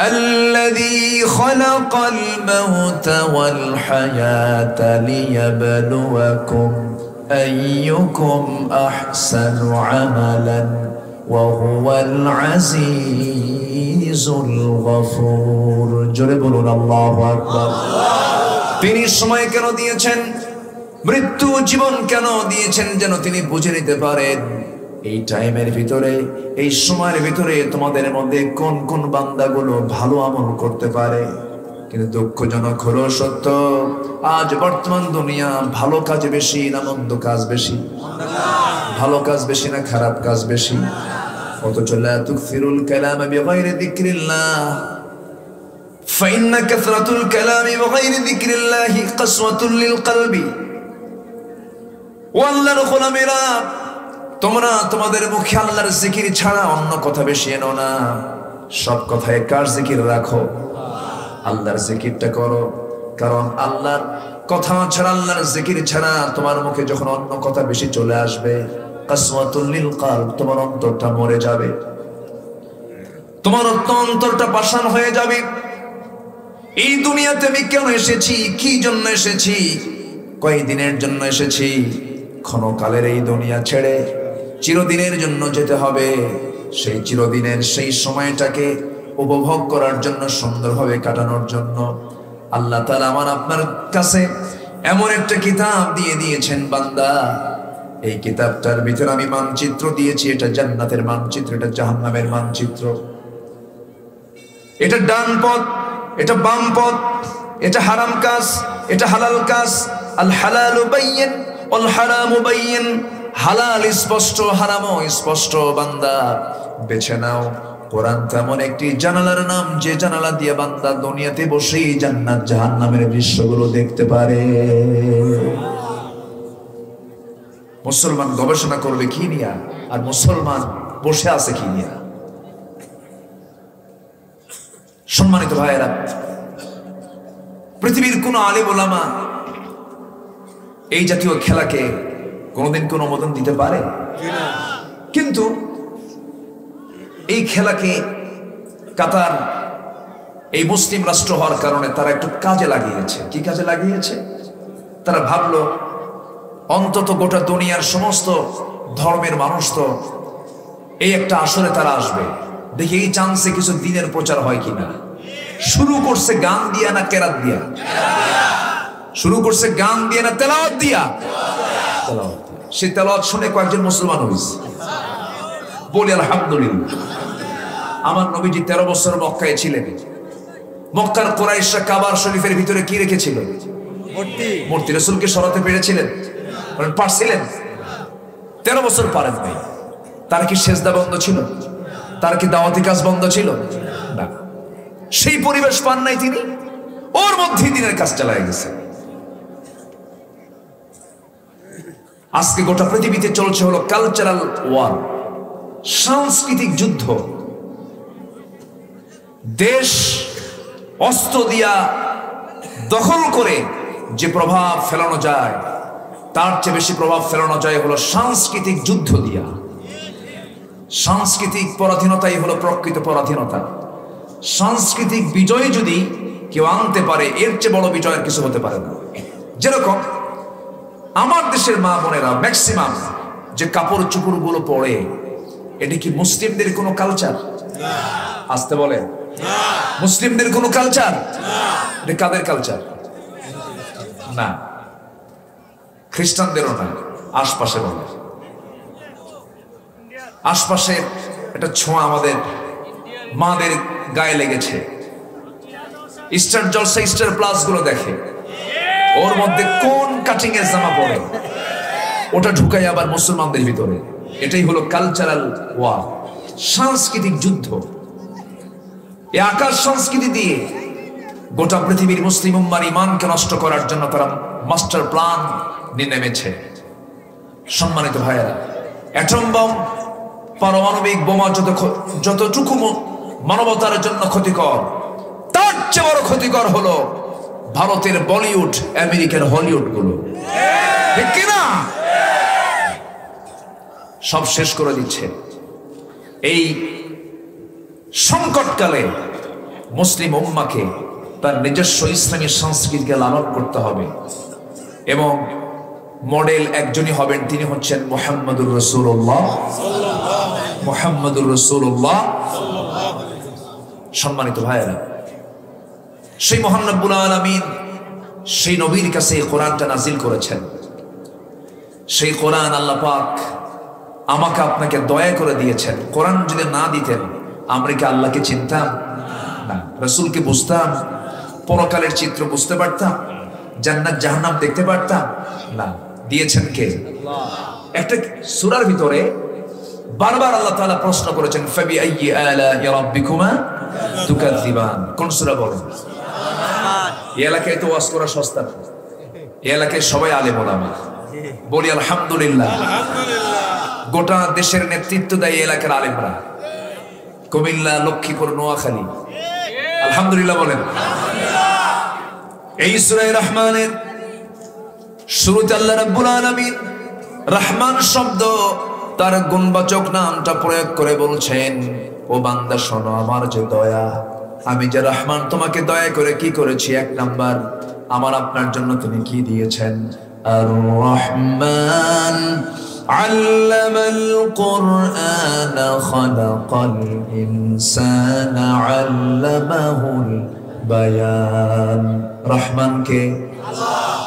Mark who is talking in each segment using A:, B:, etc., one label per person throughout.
A: الذي خلق الموت والحياة ليبلوكم أيكم أحسن عملا وهو العزيز الغفور জোরে বলুন আল্লাহু আকবার। তিনি সময় কেন দিয়েছেন, মৃত্যু জীবন কেন দিয়েছেন, যেন তিনি বুঝে নিতে পারেন এই টাইমের ভিতরে, এই সময়ের ভিতরে তোমাদের মধ্যে কোন কোন বান্দাগুলো ভালো আমল করতে পারে। কিন্তু দুঃখজনক হলো সত্য, আজ বর্তমান দুনিয়া ভালো কাজ বেশি না মন্দ কাজ বেশি? ভালো কাজ বেশি না খারাপ কাজ বেশি? অথচ লা তুকসিরুল কালাম বিগাইরি যিকরিল্লাহ ফাইন্না কাসরাতুল কালামি বিগাইরি যিকরিল্লাহি কাসওয়াতুল লিল কলবি। ও আল্লাহর গোলামেরা, তোমরা তোমাদের মুখে আল্লাহর জিকির ছাড়া অন্য কথা বেশি এনো না। সব কথায় কার জিকির রাখো? আল্লাহর জিকিরটা করো। কারণ আল্লাহর কথা ছাড়া, আল্লাহর জিকির ছাড়া তোমার মুখে যখন অন্য কথা বেশি চলে আসবে, কাসওয়াতুল লিল কলব, তোমার অন্তরটা মরে যাবে, তোমার অন্তরটা পাষাণ হয়ে যাবে। এই দুনিয়াতে আমি কেন এসেছি, কি জন্য এসেছি, কয়দিনের জন্য এসেছি? ক্ষণকালের এই দুনিয়া ছেড়ে চিরদিনের জন্য যেতে হবে। সেই চিরদিনের সেই সময়টাকে উপভোগ করার জন্য, সুন্দরভাবে কাটানোর জন্য আল্লাহ তাআলা আমার আপনার কাছে এমন একটা কিতাব দিয়ে দিয়েছেন। বান্দা, এই কিতাবটার ভিতরে আমি মানচিত্র দিয়েছি। এটা জান্নাতের মানচিত্র, এটা জাহান্নামের মানচিত্র। এটা ডান পথ, এটা বাম পথ, এটা হারাম কাজ, এটা হালাল কাজ। আল হালালু বাইয়িন ওয়াল হারামু বাইয়িন। হালাল স্পষ্ট, হারামও স্পষ্ট। বান্দা বেছে নাও। কোরআন তেমন একটি জানালার নাম, যে জানালা দিয়ে বান্দা দুনিয়াতে বসেই জান্নাত জাহান্নামের দৃশ্যগুলো দেখতে পারে। মুসলমান গবেষণা করবে কি নিয়া, আর মুসলমান বসে আছে কি নিয়া? সম্মানিত ভাইয়েরা, পৃথিবীর কোন আলেম ওলামা এই জাতীয় খেলাকে কোনোদিন কোনো অনুমোদন দিতে পারে? কিন্তু এই খেলাকে কাতার এই মুসলিম রাষ্ট্র হওয়ার কারণে তারা একটু কাজে লাগিয়েছে। কি কাজে লাগিয়েছে? তারা ভাবলো অন্তত গোটা দুনিয়ার সমস্ত ধর্মের মানুষ তো এই একটা আসরে তারা আসবে, দেখি এই চান্সে কিছু দিনের প্রচার হয় কিনা। শুরু করছে গান দিয়া না কেরাত দিয়া? শুরু করছে গান দিয়া না তেলাওয়াত দিয়া? সে তেলাওয়াত শুনে কয়েকজন মুসলমান হয়েছে। বলি আলহামদুলিল্লাহ। আমার নবীজি 13 বছর মক্কায় ছিলেন। মক্কার কুরাইশরা কাবার শরীফের ভিতরে কি রেখেছিল? মূর্তি। রাসূলকে সরাতে পেরেছিলেন? পারছিলেন? 13 বছর পারেন নাই। তার কি সেজদা বন্ধ ছিল? তার কি দাওয়াতি কাজ বন্ধ ছিল? না। সেই পরিবেশ পান নাই তিনি, ওর মধ্যেই দিনের কাজ চালায় গেছে। আজকে গোটা পৃথিবীতে চলছে হলো কালচারাল ওয়ার, সাংস্কৃতিক যুদ্ধ। দেশ অস্ত্র দিয়া দখল করে যে প্রভাব ফেলানো যায়, তার চেয়ে বেশি প্রভাব ফেলানো যায় হলো সাংস্কৃতিক যুদ্ধ দিয়া। সাংস্কৃতিক পরাধীনতাই হলো প্রকৃত পরাধীনতা। সাংস্কৃতিক বিজয় যদি কেউ আনতে পারে, এর চেয়ে বড় বিজয়ের কিছু হতে পারে না। যেরকম আমার দেশের মা বোনেরা ম্যাক্সিমাম যে কাপড় চোপড় গুলো পরে, এটা কি মুসলিমদের কোনো কালচার? আসতে বলে মুসলিমদের কোনো কালচার? এটা কাদের কালচার? না, খ্রিস্টানদেরও না। আশপাশে বলে, আশপাশে একটা ছোঁয়া আমাদের মাদের গায়ে লেগেছে। স্টার জলসা, স্টার প্লাস গুলো দেখে, ওর মধ্যে কোন কাটিং এর জামা পরে ওটা ঢুকাই আবার মুসলমানদের ভিতরে। এটাই হলো কালচারাল ওয়ার, সাংস্কৃতিক যুদ্ধ। এই আকাশ সংস্কৃতি দিয়ে গোটা পৃথিবীর মুসলিম উম্মার ইমানকে নষ্ট করার জন্য তারা মাস্টার প্ল্যান নিয়ে নেমেছে। সম্মানিত ভাইয়েরা, অ্যাটম বম, পারমাণবিক বোমা যতটুকু মানবতার জন্য ক্ষতিকর, তার চেয়ে বড় ক্ষতিকর হলো ভারতের বলিউড, আমেরিকার হলিউড গুলো। ঠিক কিনা? সব শেষ করে দিচ্ছে। এই সংকটকালে মুসলিম উম্মাকে তার নিজস্ব ইসলামী সংস্কৃতিকে লালন করতে হবে এবং মডেল একজনই হবেন, তিনি হচ্ছেন মুহাম্মদুর রাসূলুল্লাহ। মুহাম্মদুর রাসূলুল্লাহ। সম্মানিত ভাইয়েরা, সেই মহান রব্বুল আলামিন সেই নবীর কাছে এই কোরআনটা নাজিল করেছেন। সেই কোরআন আল্লাহ পাক আমাকে আপনাকে দয়া করে দিয়েছেন। কোরআন যদি না দিতেন আমরা কি আল্লাহকে চিনতাম? না। রাসূলকে বুঝতাম? পরকালের চিত্র বুঝতে পারতাম? জান্নাত জাহান্নাম দেখতে পারতাম? না। দিয়েছেন কে? একটা সূরার ভিতরে বারবার আল্লাহ তাআলা প্রশ্ন করেছেন, ফাবি আইয়ি আলা'i রাব্বিকুমা তুকাযযিবান। কোন সূরা বলেন? এই এলাকায় তো ওয়াজ করা সস্তা না। এই এলাকায় সবাই আলেম ওলামা। বলি আলহামদুলিল্লাহ। গোটা দেশের নেতৃত্ব দেয় এলাকার আলেমরা, কুমিল্লা, লক্ষ্মীপুর, নোয়াখালী। আলহামদুলিল্লাহ বলেন। এই সূরা রহমানের শুরুতে আল্লাহ রাব্বুল আলামিন রহমান শব্দ তার গুণবাচক নামটা প্রয়োগ করে বলছেন, ও বান্দা শোনো, আমার যে দয়া, আমি যে রহমান, তোমাকে দয়া করে কি করেছি? এক নাম্বার, আমার আপনার জন্য তিনি কি দিয়েছেন? আর রহমান আল্লামাল কুরআন খালাকাল ইনসানা আল্লামাহুল বায়ান। রহমান কে? আল্লাহ।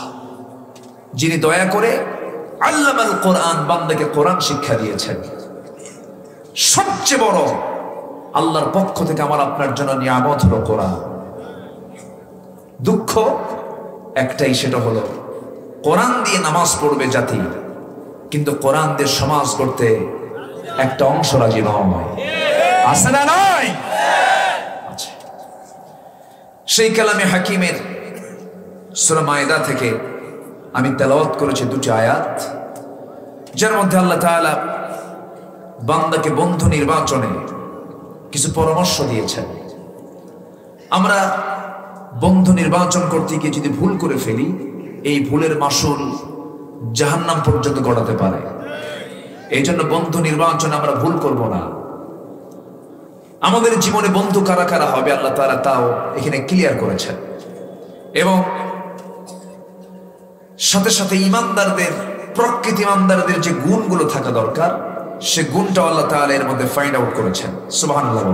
A: যিনি দয়া করে আল্লামাল কোরআন, বান্দাকে কোরআন শিক্ষা দিয়েছেন। সবচেয়ে বড় আল্লাহর পক্ষ থেকে আমার আপনার জন্য নিয়ামত হলো কোরআন। দুঃখ একটাই, সেটা হলো কোরআন দিয়ে নামাজ পড়বে জাতি, কিন্তু কোরআন দিয়ে সমাজ করতে একটা অংশ রাজি নয়। আছে না নাই? আচ্ছা, সেই কালামে হাকিমের সূরা মায়েদা থেকে আমি তেলাওয়াত করেছি দুটি আয়াত, যার মধ্যে আল্লাহ তাআলা বান্দাকে বন্ধু নির্বাচনে কিছু পরামর্শ দিয়েছেন। আমরা বন্ধু নির্বাচন করতে গিয়ে যদি ভুল করে ফেলি, এই ভুলের মাসুল জাহান্নাম পর্যন্ত গড়াতে পারে। এই জন্য বন্ধু নির্বাচন আমরা ভুল করব না। আমাদের জীবনে বন্ধু কারা কারা হবে আল্লাহ তাআলা তাও এখানে ক্লিয়ার করেছেন, এবং সাথে সাথে ইমানদারদের, প্রকৃত ইমানদারদের যে গুণগুলো থাকা দরকার, সে গুণটা আল্লাহ তাআলা এর মধ্যে ফাইন্ড আউট করেছেন। সুবহানাল্লাহ।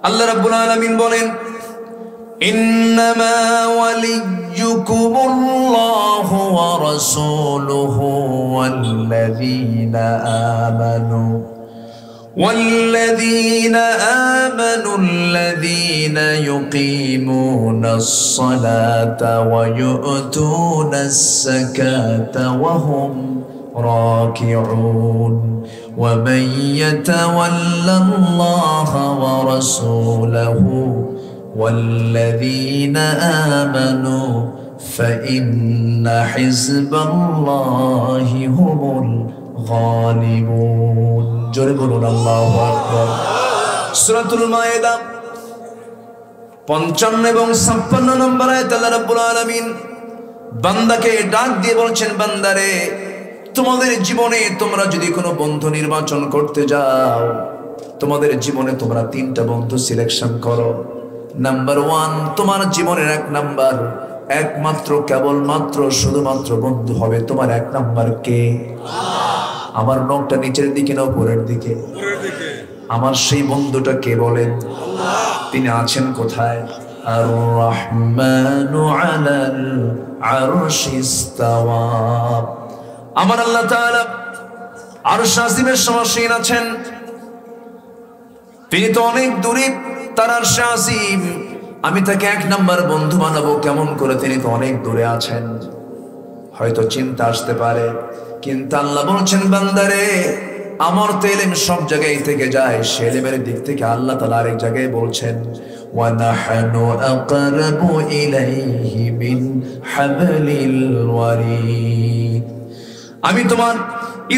A: আল্লাহ রাব্বুল আলামিন বলেন, ইন্নামা ওয়ালিয়্যুকুমুল্লাহু ওয়া রাসূলুহু والذين آمنوا الذين يقيمون الصلاة ويؤتون الزكاة وهم راكعون ومن يتولى الله ورسوله والذين آمنوا فإن حزب الله هم الغالبون। জোরে বলুন আল্লাহু আকবার। সূরাতুল মায়েদা 55 এবং 56 নম্বর আয়াতে আল্লাহ রাব্বুল আলামিন বান্দাকে ডাক দিয়ে বলছেন, বান্দারে, তোমাদের জীবনে তোমরা যদি কোনো বন্ধু নির্বাচন করতে যাও, তোমাদের জীবনে তোমরা 3টা বন্ধু সিলেকশন করো। নাম্বার 1, তোমার জীবনের 1 নাম্বার, একমাত্র কেবলমাত্র শুধুমাত্র বন্ধু হবে তোমার 1 নাম্বার কে? আমার নখটা নিচের দিকে না উপরের দিকে? আমার সেই বন্ধুটা কে বলেন? তিনি আছেন কোথায়? আর রহমানু আলাল আরশি ইস্তাওয়া। আমার আল্লাহ তাআলা আরশ আজিমের সমাসীন আছেন। তিনি তো অনেক দূরে, তার আরশ আজিম। আমি তাকে 1 নাম্বার বন্ধু বানাবো কেমন করে? তিনি তো অনেক দূরে আছেন। হয়তো চিন্তা আসতে পারে, কিন্তু আল্লাহ বলছেন, বান্দারে, আমার তো ইলম সব জায়গায় থেকে যায়, সে ইলমের দিক থেকে আল্লাহ তাআলা আরেক জায়গায় বলছেন, ওয়া নাহনু আকরাবু ইলাইহি মিন হাবলিল ওয়ারিদ। আমি তোমার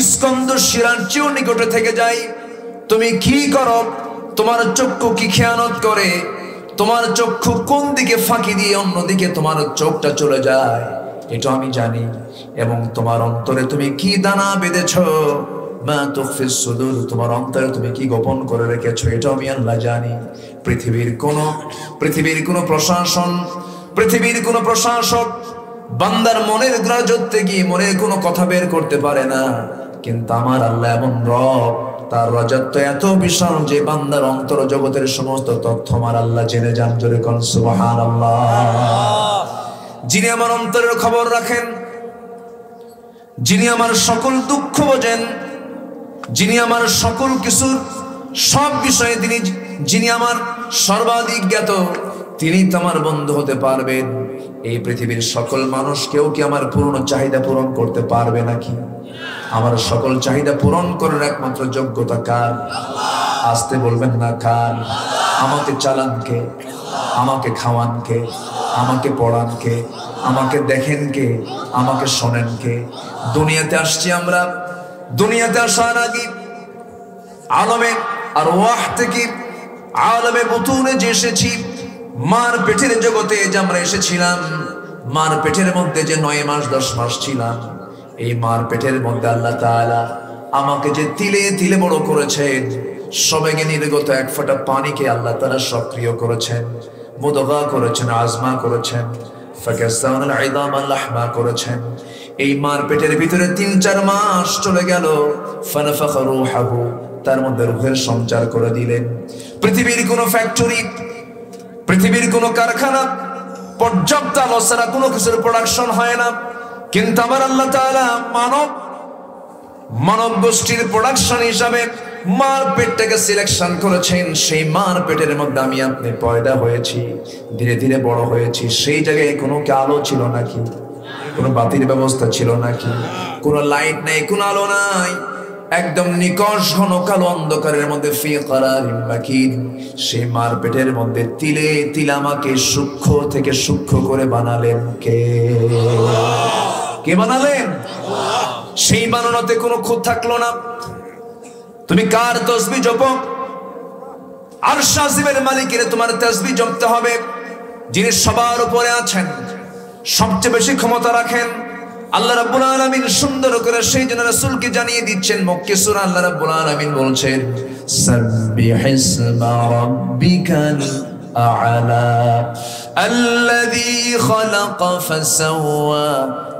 A: স্কন্দ শিরার চেয়েও নিকটে থেকে যাই। তুমি কি করো? তোমার চক্ষু কি খেয়ানত করে? তোমার চক্ষু কোন দিকে ফাঁকি দিয়ে অন্যদিকে তোমার চোখটা চলে যায়, এটা আমি জানি। এবং তোমার অন্তরে তুমি কি দানা বেঁধেছো, মা তুখফিস সুদূর, তোমার অন্তরে তুমি কি গোপন করে রেখেছো, এটা আমি আল্লাহ জানি। পৃথিবীর কোন প্রশাসন, পৃথিবীর কোন প্রশাসক বান্দার মনের গ্রাহ্যতে গিয়ে মনের কোনো কথা বের করতে পারে না। কিন্তু আমার আল্লাহ এমন রব, তার রাজত্ব এত বিশাল যে বান্দার অন্তর জগতের সমস্ত তথ্য আমার আল্লাহ জেনে যান। জোরে কোন সুবহানাল্লাহ। যিনি আমার অন্তরের খবর রাখেন, যিনি আমার সকল দুঃখ বোঝেন, যিনি আমার সকল কিছুর সব বিষয়ে যিনি আমার সর্বাধিক জ্ঞাত, তিনি তোমার বন্ধু হতে পারবেন। এই পৃথিবীর সকল মানুষ কেউ কি আমার পূর্ণ চাহিদা পূরণ করতে পারবে নাকি? আমার সকল চাহিদা পূরণ করার একমাত্র যোগ্যতা কার? আসতে বলবেন না কার? আমাকে চালান কে? আমাকে খাওয়ান কে? আমাকে পড়ান কে? আমাকে দেখেন কে? আমাকে শোনেন কে? দুনিয়াতে আসছি আমরা, দুনিয়াতে আসার আগে আলমে আর ওয়াহ থেকে আলমে বুতুনে যে এসেছি, মার পেটের জগতে যে আমরা এসেছিলাম, মার পেটের মধ্যে যে 9 মাস 10 মাস ছিলাম, এই মার পেটের মধ্যে আল্লাহ তাআলা আমাকে যে তিলে তিলে বড় করেছেন, সবেগে নির্গত এক ফোঁটা পানিকে আল্লাহ তাআলা সক্রিয় করেছেন, মুদগা করেছেন, আজমা করেছেন, ফাকাসাউনাল ইদামা লাহমা করেছেন। এই মার পেটের ভিতরে 3-4 মাস চলে গেল, ফানাফাখা রূহাহু, তার মধ্যে রূহের সঞ্চার করে দিলেন। পৃথিবীর কোন ফ্যাক্টরি, পৃথিবীর কোন কারখানা পর্যাপ্ত আলো ছাড়া কোনো কিছুর প্রোডাকশন হয় না। কিন্তু আমার আল্লাহ তাআলা মানব গোষ্ঠীর প্রোডাকশন হিসাবে মার পেটটাকে সিলেকশন করেছেন। সেই মার পেটের মধ্যে আমি আপনি পয়দা হয়েছি, ধীরে ধীরে বড় হয়েছি। সেই জায়গায় কোনো আলো ছিল নাকি? কোনো বাতির ব্যবস্থা ছিল নাকি? কোনো লাইট নাই, কোনো আলো নাই, একদম নিকষ ঘন কালো অন্ধকারের মধ্যে ফি কারারিন মাকিন। সেই মার পেটের মধ্যে তিলে তিলে আমাকে সূক্ষ্ম থেকে সূক্ষ্ম করে বানালেন কে? কে বানালেন? সেই বানানোতে কোনো খুঁত থাকলো না। তুমি কার তাসবিহ জপো? আরশ আজিমের মালিকের তোমার তাসবিহ জপতে হবে, যিনি সবার উপরে আছেন, সবচেয়ে বেশি ক্ষমতা রাখেন। আল্লাহ রাব্বুল আলামিন সুন্দর করে সেই জন্য রাসূলকে জানিয়ে দিচ্ছেন। মক্কি সূরা আল্লাহ রাব্বুল আলামিন বলছেন, সাব্বিহিসমা রাব্বিকাল আ'লা আল্লাযী খালাকা ফাসাওয়া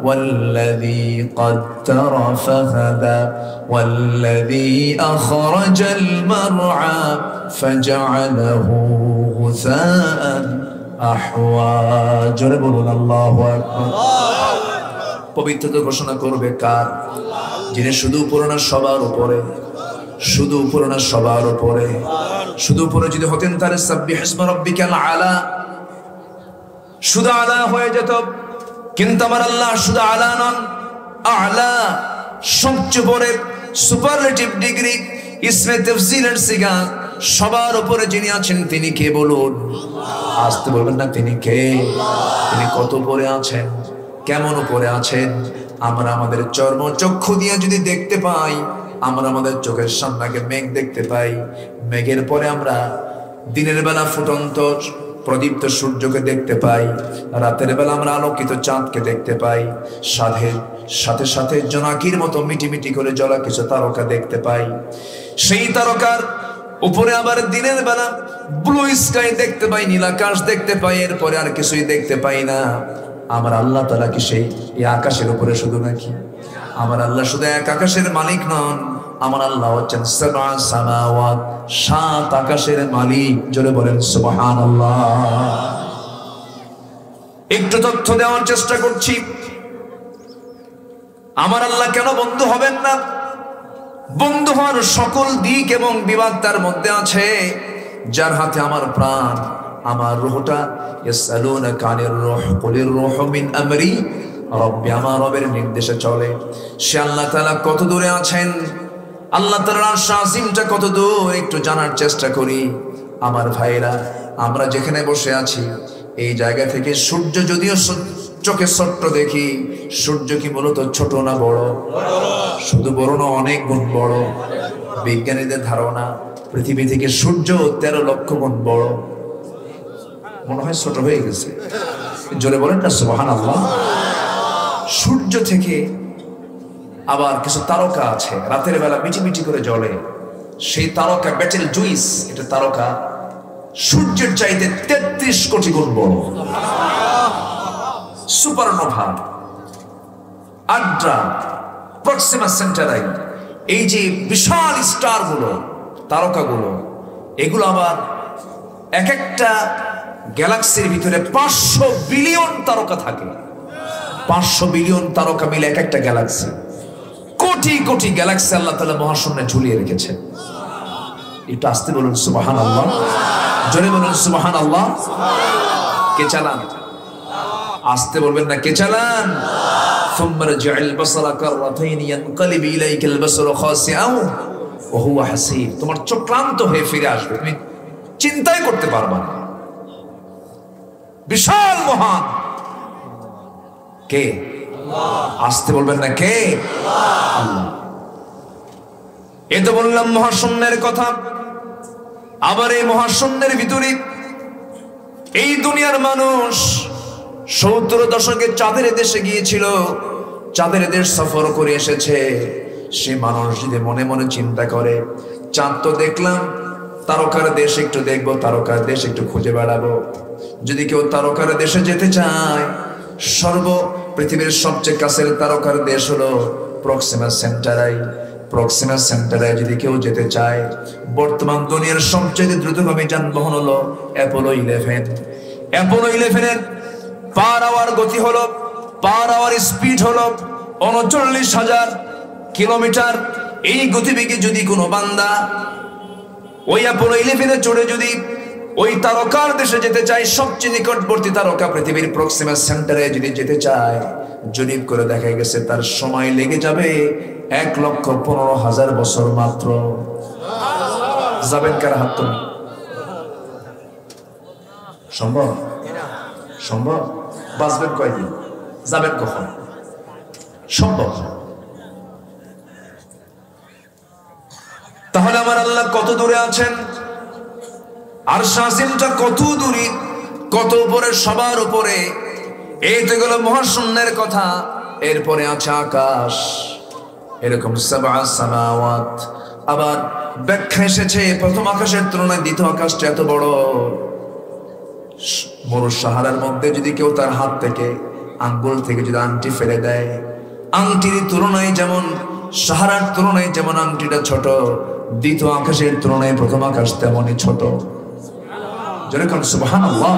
A: ওয়াল্লাযী قدر فهدى والذي أخرج المرعى فجعله غثاء أحوى জোরে বলুন আল্লাহু আকবার। পবিত্রতা ঘোষণা করবে কার? যিনি শুধু উপরে না সবার উপরে, শুধু উপরে না সবার উপরে, শুধু উপরে যদি হতেন তাহলে সাব্বিহিসমা রাব্বিকাল আ'লা, শুধু আলা হয়ে যেত। কিন্তু আমার আল্লাহ শুধু আলা নন, আ'লা সবচেয়ে বড় সুপারলেটিভ ডিগ্রি, ইসমে তাফজিলের সিগা। সবার উপরে যিনি আছেন তিনি কে বলুন? আসতে বলবেন না তিনি কে? তিনি কত উপরে আছেন, কেমন উপরে আছেন? আমরা আমাদের চর্মচক্ষু দিয়ে যদি দেখতে পাই, আমরা আমাদের চোখের সামনে মেঘ দেখতে পাই, মেঘের পরে আমরা দিনের বেলা ফুটন্ত প্রদীপ্ত সূর্যকে দেখতে পাই, রাতের বেলা আমরা আলোকিত চাঁদকে দেখতে পাই, সাথে সাথে জোনাকির মতো মিটি মিটি করে জ্বলা কিছু তারকা দেখতে পাই। সেই তারকার উপরে আবার দিনের বেলা ব্লু স্কাই দেখতে পাই, নীলাকাশ দেখতে পাই, এরপরে আর কিছুই দেখতে পাই না। আমার আল্লাহ তাআলা কি সেই আকাশের উপরে শুধু নাকি? আমার আল্লাহ শুধু এক আকাশের মালিক নন, আমার আল্লাহ হচ্ছেন সাবআ সামাওয়াত, 7 আকাশের মালিক। জোরে বলেন সুবহানাল্লাহ। একটু তথ্য দেওয়ার চেষ্টা করছি। আমার আল্লাহ কেন বন্ধু হবেন না? বন্ধু হওয়ার সকল দিক এবং বিভাগ তার মধ্যে আছে। যার হাতে আমার প্রাণ, আমার রূহটা, ইয়াসআলুনাকা আনির রূহ কুলির রূহু মিন আমরি রব্বি, আমার রবের নির্দেশে চলে। সে আল্লাহ তাআলা কত দূরে আছেন, আল্লাহ তাআলার আরশ আজিমটা কত দূর, একটু জানার চেষ্টা করি। আমার ভাইরা, আমরা যেখানে বসে আছি এই জায়গা থেকে সূর্য যদিও চোখে ছোট্ট দেখি, সূর্য কি মূলত ছোট না বড়? শুধু বড় না, অনেক গুণ বড়। বিজ্ঞানীদের ধারণা পৃথিবী থেকে সূর্য 13 লক্ষ গুণ বড়। মনে হয় ছোট হয়ে গেছে, জোরে বলেন না সুবহানাল্লাহ। সূর্য থেকে আবার কিছু তারকা আছে, রাতের বেলা মিটি মিটি করে জ্বলে। সেই তারকা বেটেল জুইস, এটা তারকা, সূর্যের চাইতে 33 কোটি গুণ বড়। সুপারনোভা, আড্রা, প্রক্সিমা সেন্টারাই, এই যে বিশাল স্টার গুলো, তারকাগুলো, এগুলো আবার এক একটা গ্যালাক্সির ভিতরে 500 বিলিয়ন তারকা থাকে। 500 বিলিয়ন তারকা মিলে এক একটা গ্যালাক্সি। কোটি কোটি গ্যালাক্সি আল্লাহ তাআলা মহাশূন্যে ঝুলিয়ে রেখেছে। একটু আসতে বলুন সুবহানাল্লাহ, জোরে বলুন সুবহানাল্লাহ। কে চালান? আসতে বলবেন না, কে চালান? সুম্মা রাজি'আল বাসারা কাররাতাইন ইয়ানকালিবু ইলাইকাল বাসারু খাসিআন ওয়া হুয়া হাসীব। তোমার চোখ ক্লান্ত হয়ে ফিরে আসবে, তুমি চিন্তাই করতে পারবা না। বিশাল মহান কে? আসতে বলবেন না, কে? আল্লাহ। এ তো বললাম মহাশূন্যের কথা। আবার এই মহাশূন্যের ভিতরে এই দুনিয়ার মানুষ 70 দশকে চাঁদের দেশে গিয়েছিল, চাঁদের দেশ সফর করে এসেছে। সে মানুষ যদি মনে মনে চিন্তা করে, চাঁদ তো দেখলাম, তারকার দেশ একটু দেখবো, তারকার দেশ একটু খুঁজে বেড়াবো। যদি কেউ তারকার দেশে যেতে চায়, পৃথিবীর সবচেয়ে কাছের তারকার দেশ হলো প্রক্সিমা সেন্টারাই। প্রক্সিমা সেন্টারায় যদি কেউ যেতে চায়, বর্তমান দুনিয়ার সবচেয়ে দ্রুতগামী যানবাহন হলো অ্যাপোলো 11। অ্যাপোলো 11 এর পার আওয়ার গতি হলো, পার আওয়ার স্পিড হলো 39,000 কিলোমিটার। এই গতিবেগে যদি কোনো বান্দা ওই অ্যাপোলো 11 চড়ে যদি ওই তারকার দেশে যেতে চায়, সবচেয়ে নিকটবর্তী তারকা পৃথিবীর প্রক্সিমা সেন্টারে যদি যেতে চায়, জরিপ করে দেখা গেছে তার সময় লেগে যাবে 1,15,000 বছর মাত্র। যাবেন কার? হাত তুলুন। সম্ভব? সম্ভব? বাঁচবেন কয়দিন? যাবেন কখন? সম্ভব? তাহলে আমার আল্লাহ কত দূরে আছেন? আরশ আজিমটা কত দূরে, কত উপরে, সবার উপরে। এই তো গেল মহাশূন্যের কথা। এরপরে আছে আকাশ, এরকম সাবআ সামাওয়াত। আবার ব্যাখ্যা এসেছে প্রথম আকাশের তুলনায় দ্বিতীয় আকাশটা এত বড়। মরু সাহারার মধ্যে যদি কেউ তার হাত থেকে, আঙ্গুল থেকে যদি আংটি ফেলে দেয়, আংটির তুলনায় যেমন, সাহারার তুলনায় যেমন আংটিটা ছোট, দ্বিতীয় আকাশের তুলনায় প্রথম আকাশ তেমনই ছোট। যেরকম সুবহানাল্লাহ।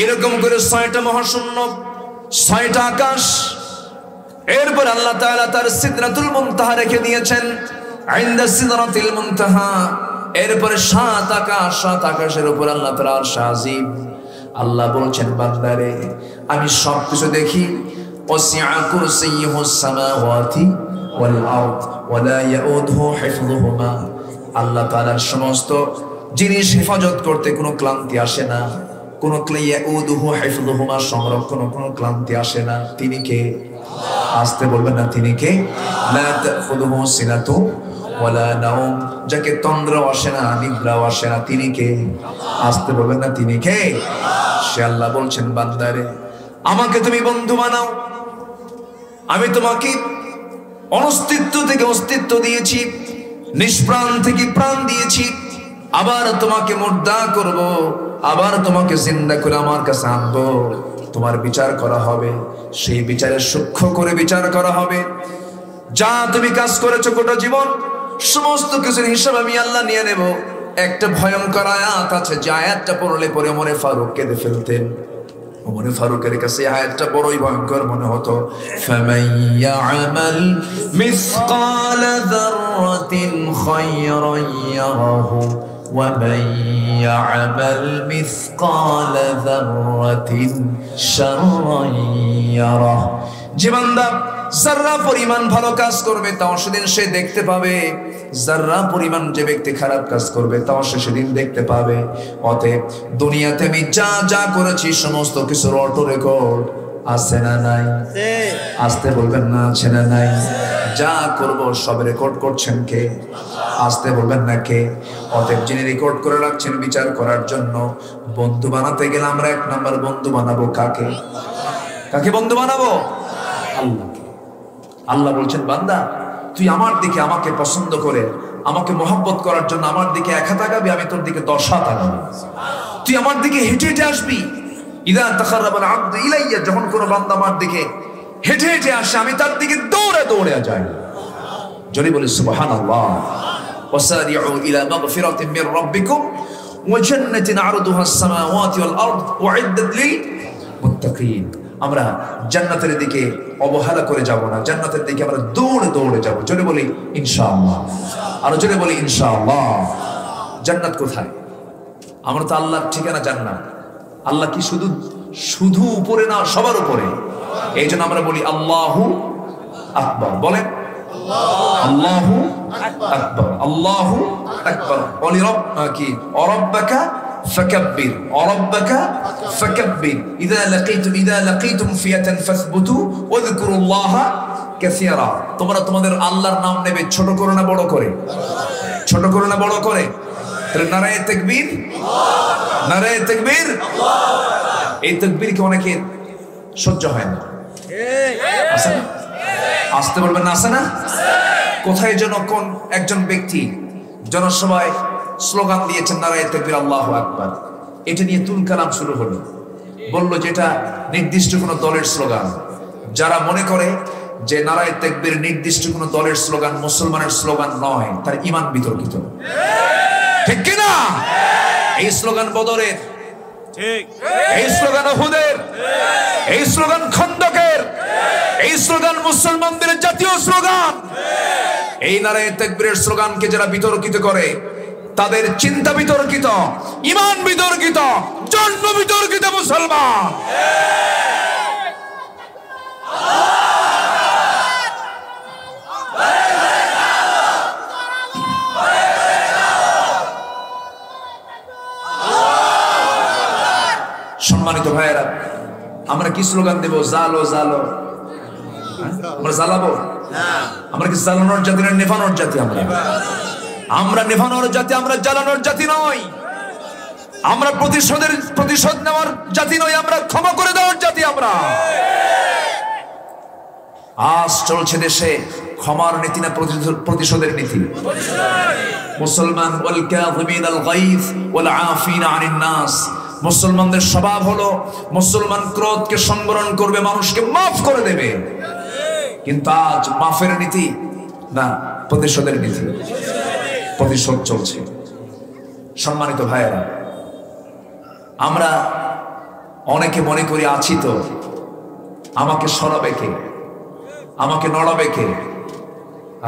A: এরকম করে 6টা মহাশূন্য, 6টা আকাশ। এরপর আল্লাহ তাআলা তার সিদরাতুল মুনতাহা রেখে দিয়েছেন, ইনদা সিদরাতিল মুনতাহা। এরপরে 7 আকাশ, 7 আকাশের উপর আল্লাহ তাআলা আরশ আজিম। আল্লাহ বলছেন, বান্দারে আমি সবকিছু দেখি। ওয়াসিআ কুরসিয়ুহুস সামাওয়াতি ওয়াল আরদ ওয়া লা ইয়াউদুহু হিফযুহুমা। আল্লাহ তাআলার সমস্ত জিনিস হেফাজত করতে কোনো ক্লান্তি আসে না, কোনো ইয়াউদুহু হিফযুহুমা, সংরক্ষণ কোনো ক্লান্তি আসে না। তিনি কে? আসতে বলবেন না, তিনি কে? লা তাখুযুহু সিনাতু ওয়ালা নাওম, যাকে তন্দ্রাও আসে না, নিদ্রাও আসে না। তিনি কে? আসতে বলবেন না, তিনি কে? সে আল্লাহ বলছেন, বান্দারে আমাকে তুমি বন্ধু বানাও। আমি তোমাকে অনস্তিত্ব থেকে অস্তিত্ব দিয়েছি, নিষ্প্রাণ থেকে প্রাণ দিয়েছি। আবার তোমাকে মুর্দা করব, আবার তোমাকে জিন্দা করে আমার কাছে আনবো। তোমার বিচার করা হবে, সেই বিচারে সূক্ষ্ম করে বিচার করা হবে। যা তুমি কাজ করেছো গোটা জীবন, সমস্ত কিছুর হিসাব আমি আল্লাহ নিয়ে নেব। একটা ভয়ঙ্কর আয়াত আছে, যে আয়াতটা পড়লে পরে ওমরে ফারুক কেঁদে ফেলতেন। ওমরে ফারুকের কাছে আয়াতটা বড়ই ভয়ঙ্কর মনে হতো। ফামান ইয়ামাল মিসকালা যাররাতিন খায়রান ইয়ারাহু ওয়া মান ইয়ামাল মিসকালা যাররাতিন শাররান ইয়ারাহু। যে বান্দা যাররা পরিমাণ ভালো কাজ করবে তাও সেদিন সে দেখতে পাবে, যাররা পরিমাণ যে ব্যক্তি খারাপ কাজ করবে তাও সে সেদিন দেখতে পাবে। অতএব দুনিয়াতে আমি যা যা করেছি সমস্ত কিছুর অটো রেকর্ড আছে না নাই? আসতে বলবেন না, আছে না নাই? যা করব সব রেকর্ড করছেন কে? আসতে বলবেন না, কে? অতএব যিনি রেকর্ড করে রাখছেন বিচার করার জন্য, বন্ধু বানাতে গেলে আমরা 1 নম্বর বন্ধু বানাবো কাকে? কাকে বন্ধু বানাবো? আল্লাহকে। আল্লাহ বলছেন, বান্দা তুই আমার দিকে, আমাকে পছন্দ করে আমাকে মহব্বত করার জন্য আমার দিকে 1 হাত আগাবি, আমি তোর দিকে 10 হাত আগাবো। তুই আমার দিকে হেঁটে হেঁটে আসবি। ইদা তাকাররাবাল আবদু ইলাইয়া, যখন কোনো বান্দা আমার দিকে হেঁটে হেঁটে আসে, আমি তার দিকে দৌড়ে দৌড়ে যাই। জোরে বলি সুবহানাল্লাহ। ওয়াসারিউ ইলা মাগফিরাতিন মির রাব্বিকুম ওয়া জান্নাতিন আরদুহা আস-সামাওয়াতি ওয়াল আরদ উইদ্দাত লিল মুত্তাকিন। আমরা জান্নাতের দিকে অবহেলা করে যাব না, জান্নাতের দিকে আমরা দৌড়ে দৌড়ে যাব। জোরে বলি ইনশাআল্লাহ। আর জোরে বলি ইনশাআল্লাহ। জান্নাত কোথায়? আমরা তো আল্লাহর ঠিকানা জান্নাত। আল্লাহ কি শুধু শুধু উপরে না, সবার উপরে। এই জন্য আমরা বলি আল্লাহু আকবার। বলেন আল্লাহু আকবার, আল্লাহু আকবার। বলি রব্বাকা ফাকাব্বির, রব্বাকা ফাকাব্বির। ইযা লাকীতুম ফিয়াতান ফাসবুতু ওয়াযকুরুল্লাহা কাসীরা। তোমরা তোমাদের আল্লাহর নাম নেবে, ছোট করে না বড় করে? ছোট করে না বড় করে? তাহলে নারায়ে তাকবীর, নারায়ে তাকবীর। এই তাকবীর কি অনেকে সহ্য হয় না? আছে না? আসতে বলবেন না? আছে না? কোথায় যেন কোন একজন ব্যক্তি জনসভায় স্লোগান দিয়েছেন নারায়ে তাকবীর, আল্লাহু আকবার। এটা নিয়ে তুল কালাম শুরু হলো। বলল যেটা নির্দিষ্ট কোন দলের স্লোগান। যারা মনে করে যে নারায়ে তাকবীর নির্দিষ্ট কোন দলের স্লোগান, মুসলমানের স্লোগান নয়, তার ঈমান বিতর্কিত। ঠিক কি না? এই স্লোগান বদরের, ঠিক। এই স্লোগান উহুদের, এই স্লোগান খন্দকের, এই স্লোগান মুসলমানদের জাতীয় স্লোগান। এই নারায়ে তাকবীরের স্লোগানকে যারা বিতর্কিত করে, তাদের চিন্তা বিতর্কিত, ঈমান বিতর্কিত, জন্ম বিতর্কিত মুসলমান। সম্মানিত ভাইয়েরা, আমরা কি স্লোগান দেব? জালো জালো। আমরা জ্বালাবো? আমরা কি জ্বালানোর জাতি না নেভানোর জাতি? আমরা নেভানোর জাতি, আমরা জ্বালানোর জাতি নই। আমরা প্রতিশোধ নেওয়ার জাতি নই, আমরা ক্ষমা করে দেওয়ার জাতি। আমরা আজ চলছে দেশে ক্ষমার নীতি না প্রতিশোধের নীতি? মুসলমান ওয়াল কাযিমিনাল গায়জ ওয়াল আফিনা আনিন নাস। মুসলমানদের স্বভাব হলো মুসলমান ক্রোধকে সংবরণ করবে, মানুষকে মাফ করে দেবে। কিন্তু আজ মাফের নীতি না প্রতিশোধের নীতি? প্রতিশোধ চলছে। সম্মানিত ভাইয়েরা, আমরা অনেকে মনে করি আছি তো, আমাকে সরাবে কে, আমাকে নড়াবে কে?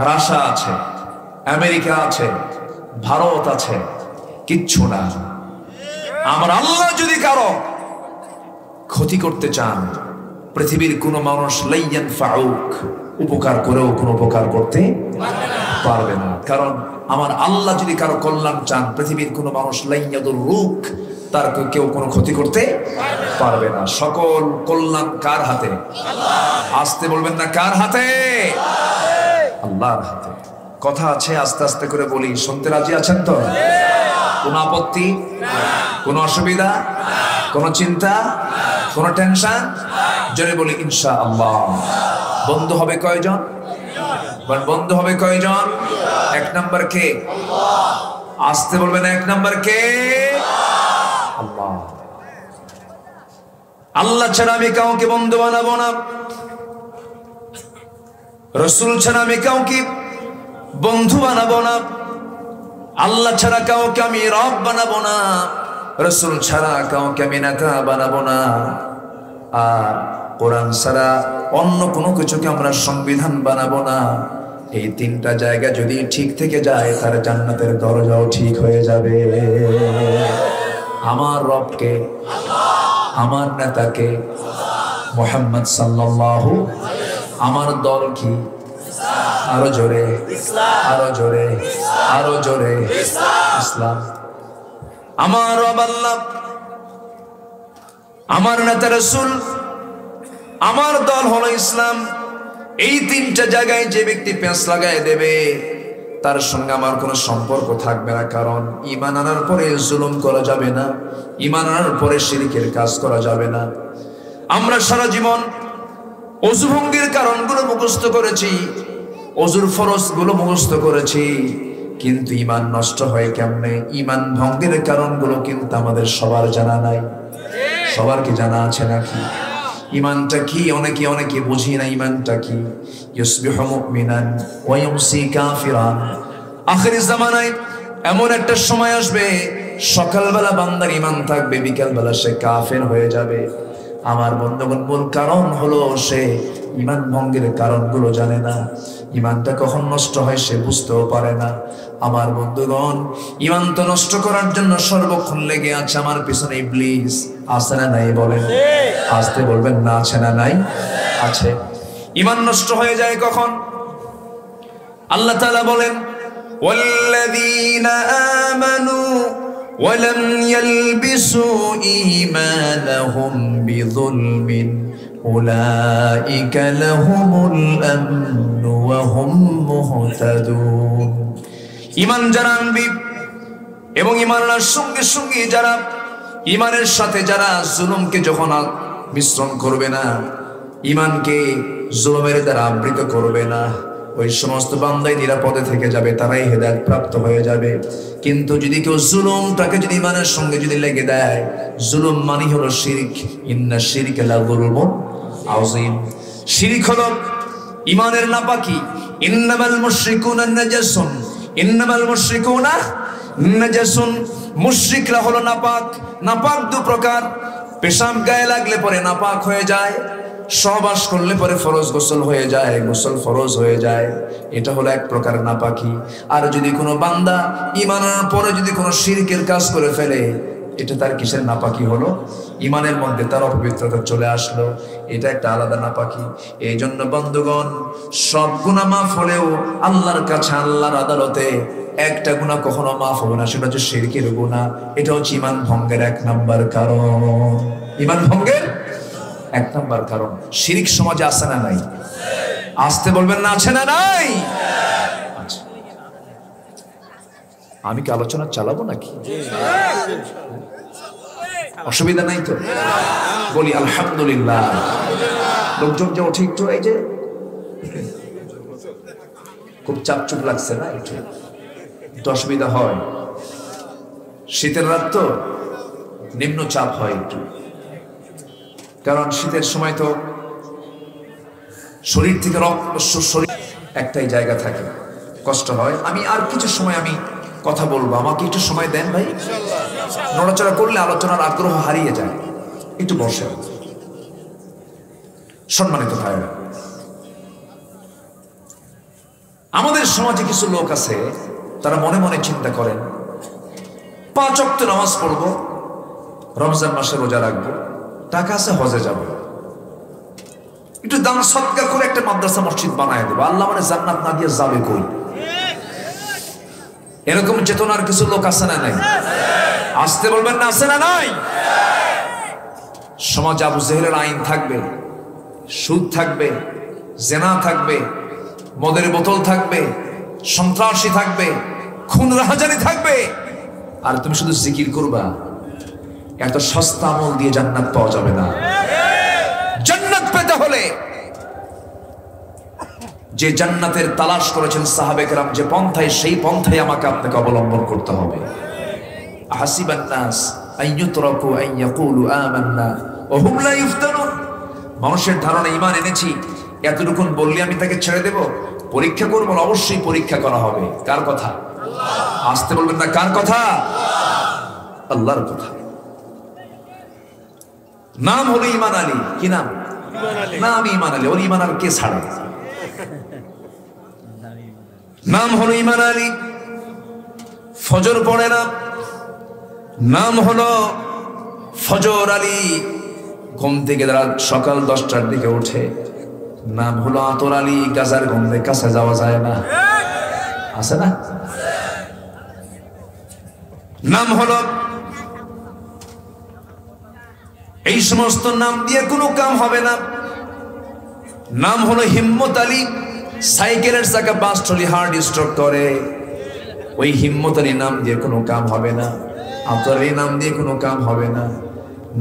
A: রাশিয়া আছে, আমেরিকা আছে, ভারত আছে, কিচ্ছু না। আমার আল্লাহ যদি কারো ক্ষতি করতে চান, পৃথিবীর কোন মানুষ লাইয়ান ফাউক, উপকার করেও কোনো উপকার করতে পারবে না। কারণ আমার আল্লাহ যদি কারো কল্যাণ চান, পৃথিবীর কোন মানুষ লাইয়াদুর রুক, তার কেউ কোনো ক্ষতি করতে পারবে না। সকল কল্যাণ কার হাতে? আসতে বলবেন না কার হাতে? আল্লাহর হাতে। কথা আছে, আস্তে আস্তে করে বলি, শুনতে রাজি আছেন তো? কোন আপত্তি, কোন অসুবিধা, কোন চিন্তা, কোন টেনশন? জোরে বলি ইনশাআল্লাহ। বন্ধু হবে কয়জন? বন্ধু হবে কয়জন? 1 নাম্বার কে? আসতে বলবেন 1 নাম্বার কে? আল্লাহ। আল্লাহ ছাড়া আমি কাউকে বন্ধু বানাবো না, রাসূল ছাড়া আমি কাউকে বন্ধু বানাবো না, আল্লাহ ছাড়া কাউকে আমি রব বানাবো না, রাসূল ছাড়া কাউকে আমি নেতা বানাবো না, আর কোরআন ছাড়া অন্য কোনো কিছুকে আমরা সংবিধান বানাবো না। এই 3টা জায়গা যদি ঠিক থেকে যায়, তার জান্নাতের দরজাও ঠিক হয়ে যাবে। আমার রবকে, আমার নেতাকে মুহাম্মদ সাল্লাল্লাহু, আমার দল কি? আরো জোরে, আরো জোরে, আরো জোরে, ইসলাম। আমার রব আল্লাহ, আমার নেতা রাসূল, আমার দল হলো ইসলাম। এই 3টা জায়গায় যে ব্যক্তি পেঁচ লাগায় দেবে, তার সঙ্গে আমার কোনো সম্পর্ক থাকবে না। কারণ ঈমান আনার পরে জুলুম করা যাবে না, ঈমান আনার পরে শিরকের কাজ করা যাবে না। আমরা সারা জীবন ওযু ভঙ্গির কারণগুলো মুখস্থ করেছি, ওযুর ফরজগুলো মুখস্থ করেছি, কিন্তু ঈমান নষ্ট হয় কেমনে? ঈমান ভঙ্গের কারণগুলো কিন্তু আমাদের সবার জানা নাই। সবার কি জানা আছে নাকি? ঈমানটা কি? অনেকে বুঝি না ঈমানটা কি। ইউসবিহু মুমিনান ওয়া ইউমসি কাফিরান। আখির জামানায় এমন একটা সময় আসবে, সকালবেলা বান্দার ঈমান থাকবে, বিকালবেলা সে কাফের হয়ে যাবে। আমার বন্ধুগণ, মূল কারণ হলো সে ঈমান ভঙ্গের কারণগুলো জানে না। ঈমানটা কখন নষ্ট হয় সে বুঝতেও পারে না। আমার বন্ধুগণ, ঈমান তো নষ্ট করার জন্য সর্বক্ষণ লেগে আছে আমার পিছনে ইবলিস। আছে না নাই বলেন? আসতে বলবেন না, আছে না নাই? আছে। ঈমান নষ্ট হয়ে যায় কখন? আল্লাহ তাআলা বলেন, ওয়াল্লাযীনা আমানু ওয়া লাম ইয়ালবিসু ঈমানাহুম বিযুলমিন উলাইকা লাহুমুল আমনু ওয়া হুম মুহতাদুন। ঈমান যারা আনবি এবং ঈমানের সঙ্গে সঙ্গে যারা ঈমানের সাথে যারা জুলুমকে যখন মিশ্রণ করবে না, ঈমানকে জুলুমের দ্বারা আবৃত করবে না, ওই সমস্ত বান্দাই নিরাপদে থেকে যাবে, তারাই হেদায়েত প্রাপ্ত হয়ে যাবে। কিন্তু যদি কেউ জুলুমটাকে যদি ঈমানের সঙ্গে যদি লেগে দেয়, জুলুম মানে হলো শিরক। ইন্না শিরকা লাযুলমুন আযীম। শিরক হলো ঈমানের নাপাকি। ইন্নামাল মুশরিকুনা নাজাসুন, ইন্নামাল মুশরিকুনা নাজাসুন। মুশরিকরা হলো নাপাক। নাপাক দু প্রকার। পেশাব গায়ে লাগলে পরে নাপাক হয়ে যায়, সহবাস করলে পরে ফরজ গোসল হয়ে যায়, গোসল ফরজ হয়ে যায়, এটা হলো এক প্রকার নাপাকি। আর যদি কোনো বান্দা ঈমানের পরে যদি কোনো শিরকের কাজ করে ফেলে, এটা তার কিসের নাপাকি হলো? ঈমানের মধ্যে তার অপবিত্রতা চলে আসলো, এটা একটা আলাদা নাপাকি। এই জন্য বন্ধুগণ, সব গুনাহ মাফ হলেও আল্লাহর কাছে, আল্লাহর আদালতে একটা গুনাহ কখনো মাফ হবে না, সেটা হচ্ছে শিরকের গুনাহ। এটা হচ্ছে ঈমান ভঙ্গের এক নাম্বার কারণ। ঈমান ভঙ্গের এক নাম্বার কারণ। শিরক সমাজে আছে না নাই? আসতে বলবেন না, আছে না নাই? আচ্ছা, আমি কি আলোচনা চালাবো নাকি? অসুবিধা নাই তো? বলি আলহামদুলিল্লাহ। লোকজন যে ওঠে একটু, এই যে খুব চাপচুপ লাগছে না, একটু অসুবিধা হয়। শীতের রাত তো নিম্ন চাপ হয় একটু, কারণ শীতের সময় তো শরীর থেকে রক্ত, শরীর একটাই জায়গা থাকে, কষ্ট হয়। আমি আর কিছু সময় আমি কথা বলবো, আমাকে একটু সময় দেন ভাই। নড়াচড়া করলে আলোচনার আগ্রহ হারিয়ে যায়। একটু বসে। সম্মানিত ভাইরা, আমাদের সমাজে কিছু লোক আছে, তারা মনে মনে চিন্তা করেন 5 ওয়াক্ত নামাজ পড়বো, রমজান মাসে রোজা রাখবো, টাকা আছে হজে যাব, একটু দান সদকা করে একটা মাদ্রাসা মসজিদ বানায় দেবো, আল্লাহ মানে জান্নাত না দিয়ে যাবে কই? এরকম চেতনার কিছু লোক আছে না নাই? আসতে বলবেন না, আছে না নাই? সমাজ আবু জেহেলের আইন থাকবে, সুদ থাকবে, জেনা থাকবে, মদের বোতল থাকবে, সন্ত্রাসী থাকবে, খুন রাহাজানি থাকবে, আর তুমি শুধু জিকির করবা। এত সস্তা আমল দিয়ে জান্নাত পাওয়া যাবে না। জান্নাত পেতে হলে যে জান্নাতের তালাশ করেছেন সাহাবে কেরাম, যে পন্থায়, সেই পন্থায় আমাকে আপনাকে অবলম্বন করতে হবে। আহাসিবান নাস আইয়ুতরাকু আইয়াকুলু আমান্না ওয়া হুম লা ইফতানুন। মানুষের ধারণা ঈমান এনেছি এতটুকুন বললে আমি তাকে ছেড়ে দেব? পরীক্ষা করব, অবশ্যই পরীক্ষা করা হবে। কার কথা? আল্লাহ। আসতে বলবেন না, কার কথা? আল্লাহর কথা। নাম হলো ঈমান আলী। কি নাম? নাম ঈমান আলী। ওর ঈমান আর কে ছাড়ে? নাম হলো ঈমান আলী। ফজর পড়ে না, নাম হলো ফজর আলী। ঘুম থেকে যারা সকাল 10টার দিকে ওঠে, নাম হলো আতর আলী। গাজার গন্ধে কাছে যাওয়া যায় না, আছে না? নাম হলো, এই সমস্ত নাম দিয়ে কোনো কাম হবে না। নাম হলো হিম্মত আলী। সাইকেলের চাকা বাস্ট হলে হার্ট স্ট্রোক করে, ওই হিম্মত আলী নাম দিয়ে কোনো কাম হবে না। আতর আলী নাম দিয়ে কোনো কাম হবে না।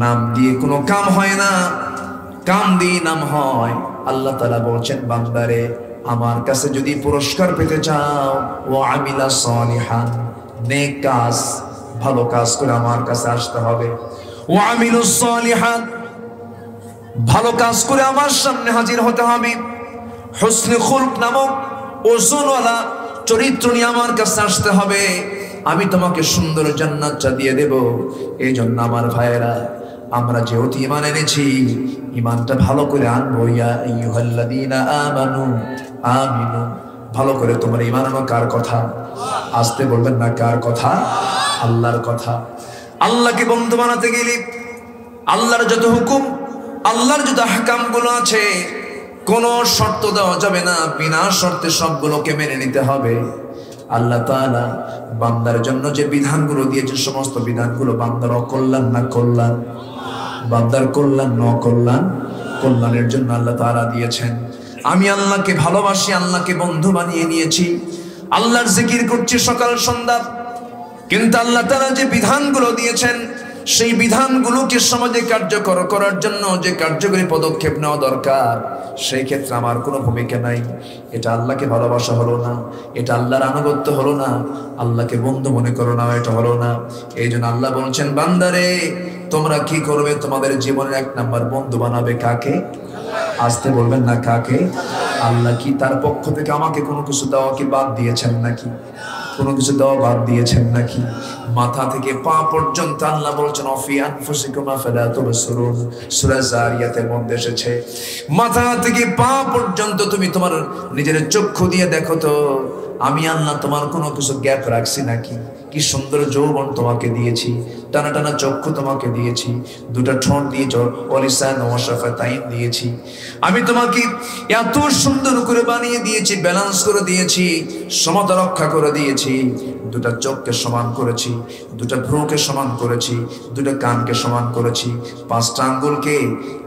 A: নাম দিয়ে কোনো কাম হয় না, কাম দিয়ে নাম হয়। আল্লাহ তাআলা বলছেন, বান্দারে আমার কাছে যদি পুরস্কার পেতে চাও, ও আমিলা সালিহান, নেক কাজ, ভালো কাজ করে আমার কাছে আসতে হবে। ও আমিলুস সালিহাত, ভালো কাজ করে আমার সামনে হাজির হতে হবে। হুসনে খুলক নামক ওজনওয়ালা চরিত্র নিয়ে আমার কাছে আসতে হবে। আমি তোমাকে সুন্দর জান্নাতটা দিয়ে দেব। এই জন্য আমার ভাইয়েরা, আমরা যেহেতু ঈমান এনেছি, ঈমানটা ভালো করে আনবো। ইয়া আইয়ুহাল্লাযীনা আমানু আমিনু, ভালো করে তোমার ঈমান আনো। কার কথা? আসতে বলবেন না, কার কথা? আল্লাহর কথা। আল্লাহকে বন্ধু বানাতে গেলে আল্লাহর যত হুকুম, আল্লাহর যত আহকাম গুলো আছে, কোনো শর্ত দেওয়া যাবে না, বিনা শর্তে সবগুলোকে মেনে নিতে হবে। আল্লাহ তাআলা বান্দার জন্য যে বিধানগুলো দিয়েছে, সমস্ত বিধানগুলো বান্দার অকল্যাণ না কল্যাণ? বান্দার কল্যাণ না কল্যাণ? কল্যাণের জন্য আল্লাহ তাআলা দিয়েছেন। আমি আল্লাহকে ভালোবাসি, আল্লাহকে বন্ধু বানিয়ে নিয়েছি, আল্লাহর জিকির করছি সকাল সন্ধ্যা, কিন্তু আল্লাহ তাআলা যে বিধানগুলো দিয়েছেন, সেই বিধানগুলোকে সমাজে কার্যকর করার জন্য যে কার্যকরী পদক্ষেপ নেওয়া দরকার, সেই ক্ষেত্রে আমার কোনো ভূমিকা নাই। এটা আল্লাহকে ভালোবাসা হলো না, এটা আল্লাহর আনুগত্য হলো না, আল্লাহকে বন্ধু মনে করো না, এটা হলো না। এই জন্য আল্লাহ বলছেন, বান্দারে তোমরা কি করবে? তোমাদের জীবনের এক নাম্বার বন্ধু বানাবে কাকে? আসতে বলবেন না, কাকে? আল্লাহ কি তার পক্ষ থেকে আমাকে কোনো কিছু দেওয়া কি বাদ দিয়েছেন নাকি? কোনো কিছু দেওয়া বাদ দিয়েছেন নাকি? মাথা থেকে পা পর্যন্ত আল্লাহ বলছেন, অফি আনফুসিকুম আফালা তুবসিরুন, সূরা জারিয়াতের মধ্যে এসেছে। মাথা থেকে পা পর্যন্ত তুমি তোমার নিজের চক্ষু দিয়ে দেখো তো, আমি আল্লাহ তোমার কোনো কিছু গ্যাপ রাখছি নাকি? কি সুন্দর যৌবন তোমাকে দিয়েছি, টানা টানা চক্ষু তোমাকে দিয়েছি, দুটা ঠোঁট দিয়েছ, ওয়ালিসান ওয়া শাফাতাইন দিয়েছি। আমি তোমাকে এত সুন্দর করে বানিয়ে দিয়েছি, ব্যালেন্স করে দিয়েছি, সমতা রক্ষা করে দিয়েছি। দুটা চোখকে সমান করেছি, দুটা ভ্রুকে সমান করেছি, দুটা কানকে সমান করেছি, পাঁচটা আঙ্গুলকে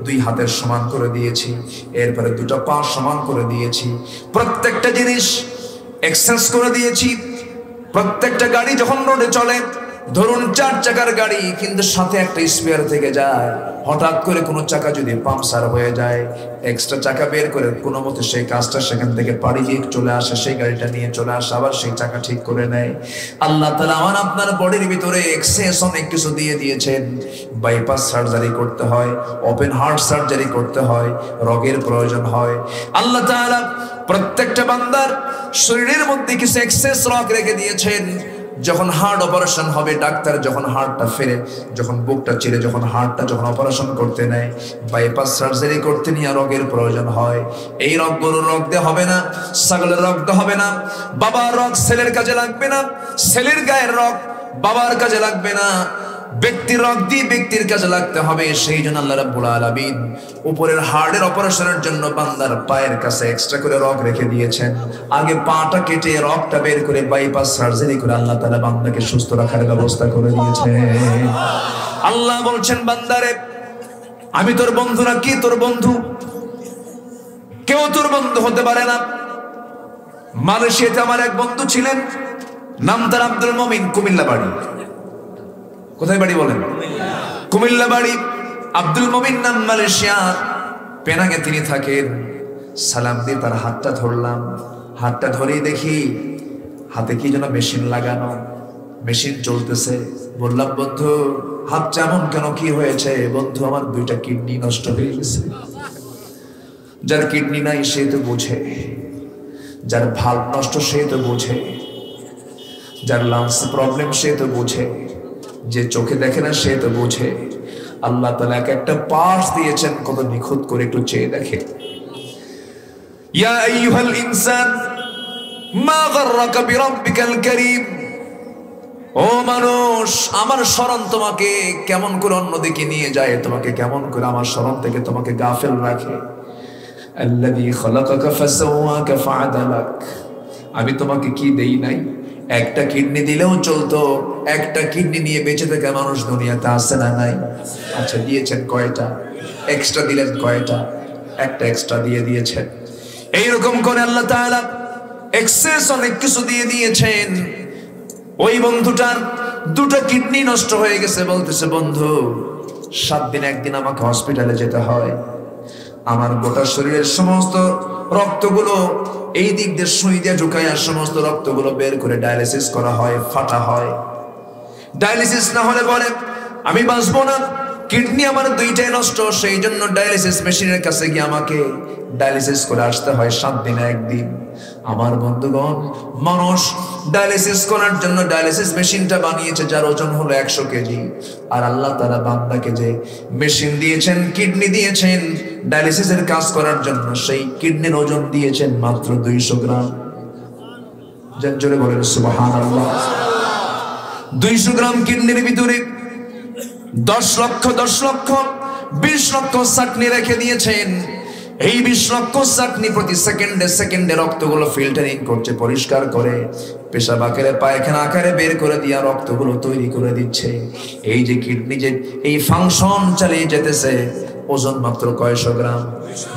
A: দুই হাতের সমান করে দিয়েছি, এরপরে দুটা পা সমান করে দিয়েছি। প্রত্যেকটা জিনিস এক্সচেঞ্জ করে দিয়েছি। প্রত্যেকটা গাড়ি যখন রোডে চলে, ধরুন 4 চাকার গাড়ি, কিন্তু সাথে একটা স্পেয়ার থেকে যায়। হঠাৎ করে কোনো চাকা যদি পাংচার হয়ে যায়, এক্সট্রা চাকা বের করে কোনো মতে সেই কাজটা সেখান থেকে পাড়ি দিয়ে চলে আসে, সেই গাড়িটা নিয়ে চলে আসে, আবার সেই চাকা ঠিক করে নেয়। আল্লাহ তাআলা আমার আপনার বডির ভিতরে এক্সেস অনেক কিছু দিয়ে দিয়েছেন। বাইপাস সার্জারি করতে হয়, ওপেন হার্ট সার্জারি করতে হয়, রোগের প্রয়োজন হয়। আল্লাহ তাআলা প্রত্যেকটা বান্দার শরীরের মধ্যে কিছু এক্সেস রগ রেখে দিয়েছেন। যখন হার্ট অপারেশন হবে, ডাক্তার যখন হার্টটা ফেরে, যখন বুকটা চিরে, যখন হার্টটা যখন অপারেশন করতে নেয়, বাইপাস সার্জারি করতে নিয়ে রগের প্রয়োজন হয়। এই রগগুলো রগ দেওয়া হবে না, ছাগলের রগ দেওয়া হবে না, বাবার রগ ছেলের কাজে লাগবে না, ছেলের গায়ের রগ বাবার কাজে লাগবে না, ব্যক্তির রগ দিয়ে ব্যক্তির কাজে লাগতে হবে। সেই জন্য আল্লাহ রাব্বুল আলামিন উপরের হার্টের অপারেশনের জন্য বান্দার পায়ের কাছে এক্সট্রা করে রগ রেখে দিয়েছেন। আগে পাটা কেটে রগটা বের করে বাইপাস সার্জারি করে আল্লাহ তাআলা বান্দাকে সুস্থ রাখার ব্যবস্থা করে দিয়েছে। আল্লাহ বলছেন, বান্দারে আমি তোর বন্ধু না কি? তোর বন্ধু কেউ তোর বন্ধু হতে পারে না। মালয়েশিয়াতে আমার এক বন্ধু ছিলেন, নাম তার আব্দুল মমিন, কুমিল্লা বাড়ি। কোথায় বাড়ি বলেন? কুমিল্লা বাড়ি। আব্দুল মমিন নাম, মালয়েশিয়া পেনাঙে তিনি থাকেন। সালাম দিয়ে তার হাতটা ধরলাম, হাতটা ধরেই দেখি হাতে কি যেন মেশিন লাগানো, মেশিন চলতেছে। বললাম, বন্ধু হাত যেমন কেন, কি হয়েছে? বন্ধু আমার 2টা কিডনি নষ্ট হয়ে গেছে। যার কিডনি নাই সে তো বোঝে, যার ভাল্ব নষ্ট সে তো বোঝে, যার লাংস প্রবলেম সে তো বোঝে, যে চোখে দেখে না সে তো বোঝে। আল্লাহ তাআলা একটা পার্টস দিয়েছেন, কত নিখুঁত করে একটু চেয়ে দেখে। ইয়া আইয়ুহাল ইনসান মা গাররাকা বিরাব্বিকাল কারীম, ও মানুষ আমার স্মরণ তোমাকে কেমন করে অন্যদিকে নিয়ে যায়, তোমাকে কেমন করে আমার স্মরণ থেকে তোমাকে গাফেল রাখে। আল্লাযী খালাকাকা ফাসাওয়াকা ফাআদালাক, আমি তোমাকে কি দেই নাই? একটা কিডনি দিলেও চলতো, একটা কিডনি নিয়ে বেঁচে থাকা মানুষ দুনিয়াতে আছে না নাই? আচ্ছা দিয়েছেন কয়টা? এক্সট্রা দিলেন কয়টা? একটা এক্সট্রা দিয়ে দিয়েছেন। এইরকম করে আল্লাহ তাআলা এক্সেস অনেক কিছু দিয়ে দিয়েছেন। ওই বন্ধুটার 2টা কিডনি নষ্ট হয়ে গেছে। বলতেছে, বন্ধু 7 দিন একদিন আমাকে হসপিটালে যেতে হয়, আমার গোটা শরীরের সমস্ত রক্তগুলো এই দিক দিয়ে সুই দিয়ে ঢুকাইয়া সমস্ত রক্তগুলো বের করে ডায়ালিসিস করা হয়, ফাটা হয়। ডায়ালিসিস না হলে বলে আমি বাঁচবো না, কিডনি আমার দুইটাই নষ্ট, সেই জন্য ডায়ালিসিস মেশিনের কাছে গিয়ে আমাকে ডায়ালিসিস করে আসতে হয় 7 দিনে একদিন। আমার বন্ধুগণ, মানুষ ডায়ালিসিস করার জন্য ডায়ালিসিস মেশিনটা বানিয়েছে যার ওজন হলো 100 কেজি, আর আল্লাহ তাআলা বান্দাকে যে মেশিন দিয়েছেন, কিডনি দিয়েছেন ডায়ালিসিসের কাজ করার জন্য, সেই কিডনির ওজন দিয়েছেন মাত্র 200 গ্রাম। জোরে বলেন সুবহানাল্লাহ। 200 গ্রাম কিডনির ভিতরে 10 লক্ষ 20 লক্ষ চাকনি রেখে দিয়েছেন। এই 20 লক্ষ চাকনি প্রতি সেকেন্ডে রক্তগুলো ফিল্টারিং করছে, পরিষ্কার করে পেশাব আকারে পায়খানা আকারে বের করে দিয়া রক্তগুলো তৈরি করে দিচ্ছে। এই যে কিডনি যে এই ফাংশন চালিয়ে যেতেছে, ওজন মাত্র কয়শো গ্রাম?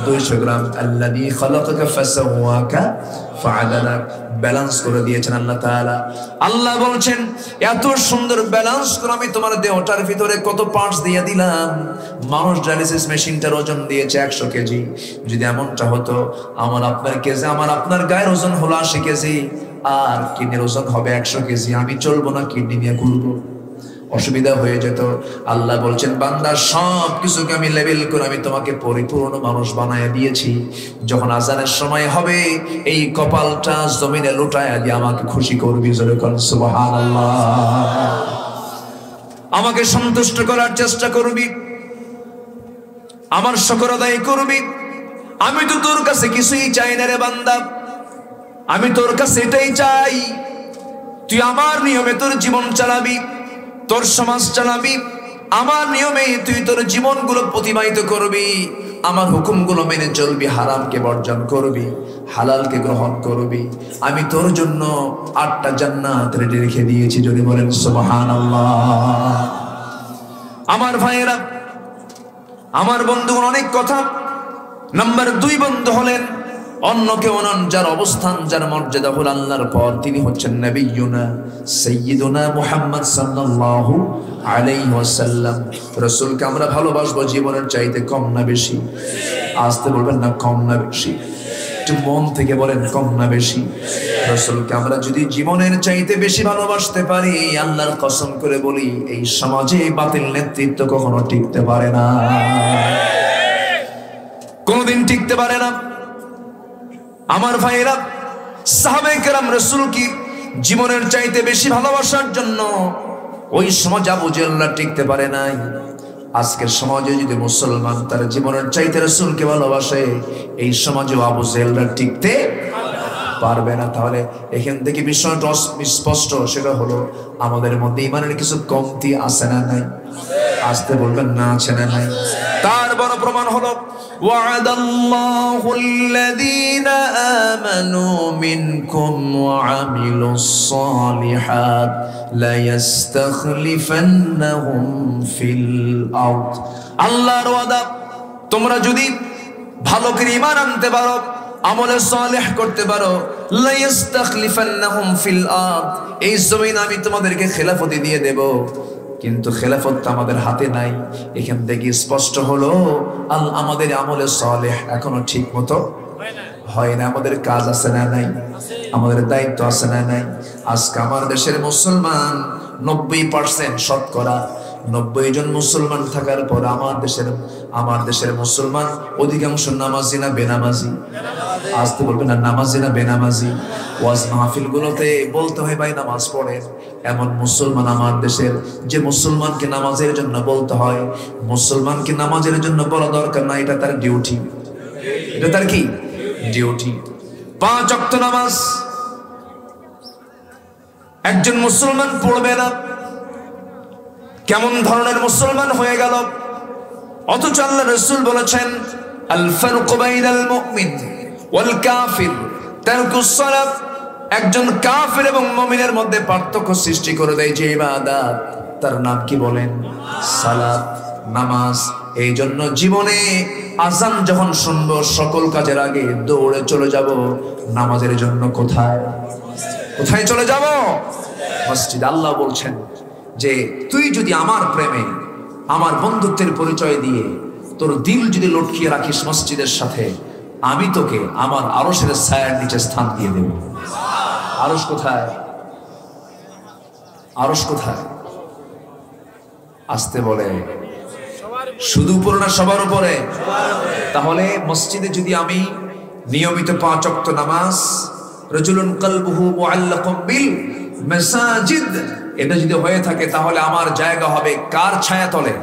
A: 200 গ্রাম। আল্লাযী খালাকাকা ফাসাওয়াকা ফাআদালাক, ব্যালেন্স করে দিয়েছেন আল্লাহ তাআলা। আল্লাহ বলছেন এত সুন্দর ব্যালেন্স করে আমি তোমার দেহটার ভিতরে কত পার্টস দিয়ে দিলাম। মানুষ ডায়ালিসিস মেশিনটার ওজন দিয়েছে 100 কেজি। যদি এমনটা হতো, আমার আপনার কেজি, আমার আপনার গায়ের ওজন হলো 80 কেজি, আর কিডনির ওজন হবে 100 কেজি, আমি চলবো না, কিডনি নিয়ে ঘুরবো, অসুবিধা হয়ে যেত। আল্লাহ বলছেন বান্দা সব কিছুকে আমি লেভেল করে আমি তোমাকে পরিপূর্ণ মানুষ বানায় দিয়েছি। যখন আজানের সময় হবে, এই কপালটা জমিনে লুটায় দিয়ে আমাকে খুশি করবি, জোরে বল সুবহানাল্লাহ। আমাকে সন্তুষ্ট করার চেষ্টা করবি, আমার শুকর আদায় করবি। আমি তো তোর কাছে কিছুই চাই না রে বান্দা, আমি তোর কাছে এটাই চাই, তুই আমার নিয়মে তোর জীবন চালাবি, তোর সমাজ চালাবি, আমার নিয়মে তুই তোর জীবনগুলো প্রতিবাহিত করবি, আমার হুকুমগুলো মেনে চলবি, হারামকে বর্জন করবি, হালালকে গ্রহণ করবি। আমি তোর জন্য 8টা জান্নাত রেডি রেখে দিয়েছি, যদি বলেন সুবহানাল্লাহ। আমার ভাইয়েরা, আমার বন্ধুগণ, অনেক কথা। নাম্বার 2 বন্ধু হলেন অন্য কেউ নন, যার অবস্থান, যার মর্যাদা হল আল্লাহর পর, তিনি হচ্ছেন নবিয়ুনা সাইয়্যিদুনা মুহাম্মদ সাল্লাল্লাহু আলাইহি ওয়াসাল্লাম। রাসূলকে আমরা ভালোবাসবো জীবনের চাইতে কম না বেশি? আসতে বলবেন না, কম না বেশি? একটু মন থেকে বলেন, কম না বেশি? রাসূলকে আমরা যদি জীবনের চাইতে বেশি ভালোবাসতে পারি, আল্লাহর কসম করে বলি, এই সমাজে বাতিল নেতৃত্ব কখনো টিকতে পারে না, কোনোদিন টিকতে পারে না। আমার ভাইয়েরা, সাহাবায়ে কেরাম রাসূলকে জীবনের চাইতে বেশি ভালোবাসার জন্য ওই সমাজ আবু জেহেলরা টিকতে পারে নাই। আজকের সমাজে যদি মুসলমান তার জীবনের চাইতে রাসূলকে ভালোবাসে, এই সমাজেও আবু জেহেলরা টিকতে পারবে না। তাহলে এখান থেকে বিষয়টা স্পষ্ট, সেটা হলো আমাদের মধ্যে ইমানের কিছু কমতি আছে না নাই? আসতে বলবেন না, আছে না নাই? তার বড় প্রমাণ হলো ওয়া'দাল্লাহু আল্লাযীনা আমানু মিনকুম ওয়া আমিলুস সালিহাত লা ইস্তাখলিফান্নাহুম ফিল আরদ। আল্লাহর ওয়াদা, তোমরা যদি ভালো করে ঈমান আনতে পারো, আমলে সালেহ করতে পারো, লা ইস্তাখলিফান্নাহুম ফিল আরদ, এই জমিন আমি তোমাদেরকে খেলাফতি দিয়ে দেব। কিন্তু খেলাফত আমাদের হাতে নাই। এখান থেকে স্পষ্ট হলো আমাদের আমলে সালেহ এখনো ঠিক মতো হয় না। আমাদের কাজ আছে না নাই? আমাদের দায়িত্ব আছে না নাই? আজকে আমার দেশের মুসলমান 90% শতকরা 90 জন মুসলমান থাকার পর আমার দেশের মুসলমান অধিকাংশ নামাজি না বেনামাজি? আসতে বলবে না, নামাজি না বেনামাজি? ওয়াজ মাহফিল গুলোতে বলতে হয় ভাই নামাজ পড়েন। এমন মুসলমান আমার দেশের, যে মুসলমানকে নামাজের জন্য বলতে হয়, মুসলমানকে নামাজের জন্য বলা দরকার না, এটা তার ডিউটি। এটা তার কি ডিউটি? 5 ওয়াক্ত নামাজ একজন মুসলমান পড়বে না, কেমন ধরনের মুসলমান হয়ে গেল? অথচ আল্লাহ রাসূল বলেছেন, আল ফারকু বাইনাল মুমিন ওয়াল কাফির তারকুস সালাত। একজন কাফির এবং মুমিনের মধ্যে পার্থক্য সৃষ্টি করে দেয় যে ইবাদত, তার নাম কি বলেন? সালাত, নামাজ। এই জন্য জীবনে আযান যখন শুনবো, সকল কাজের আগে দৌড়ে চলে যাব নামাজের জন্য। কোথায় কোথায় চলে যাব? মসজিদ। আল্লাহ বলছেন যে তুই যদি আমার প্রেমে, আমার বন্ধুত্বের পরিচয় দিয়ে তোর দিল যদি লটকিয়ে রাখিস মসজিদের সাথে, আমি তোকে আমার আরশের ছায়ার নিচে স্থান দিয়ে দেব। আরশ কোথায়? আরশ কোথায়? আসতে বলে শুধু উপরে না সবার উপরে? তাহলে মসজিদে যদি আমি নিয়মিত 5 ওয়াক্ত নামাজ, রাজুলুন কলবুহু মুআল্লাকুম বিল মাসাজিদ, এটা যদি হয়ে থাকে তাহলে আমার জায়গা হবে কার ছায়া তলে?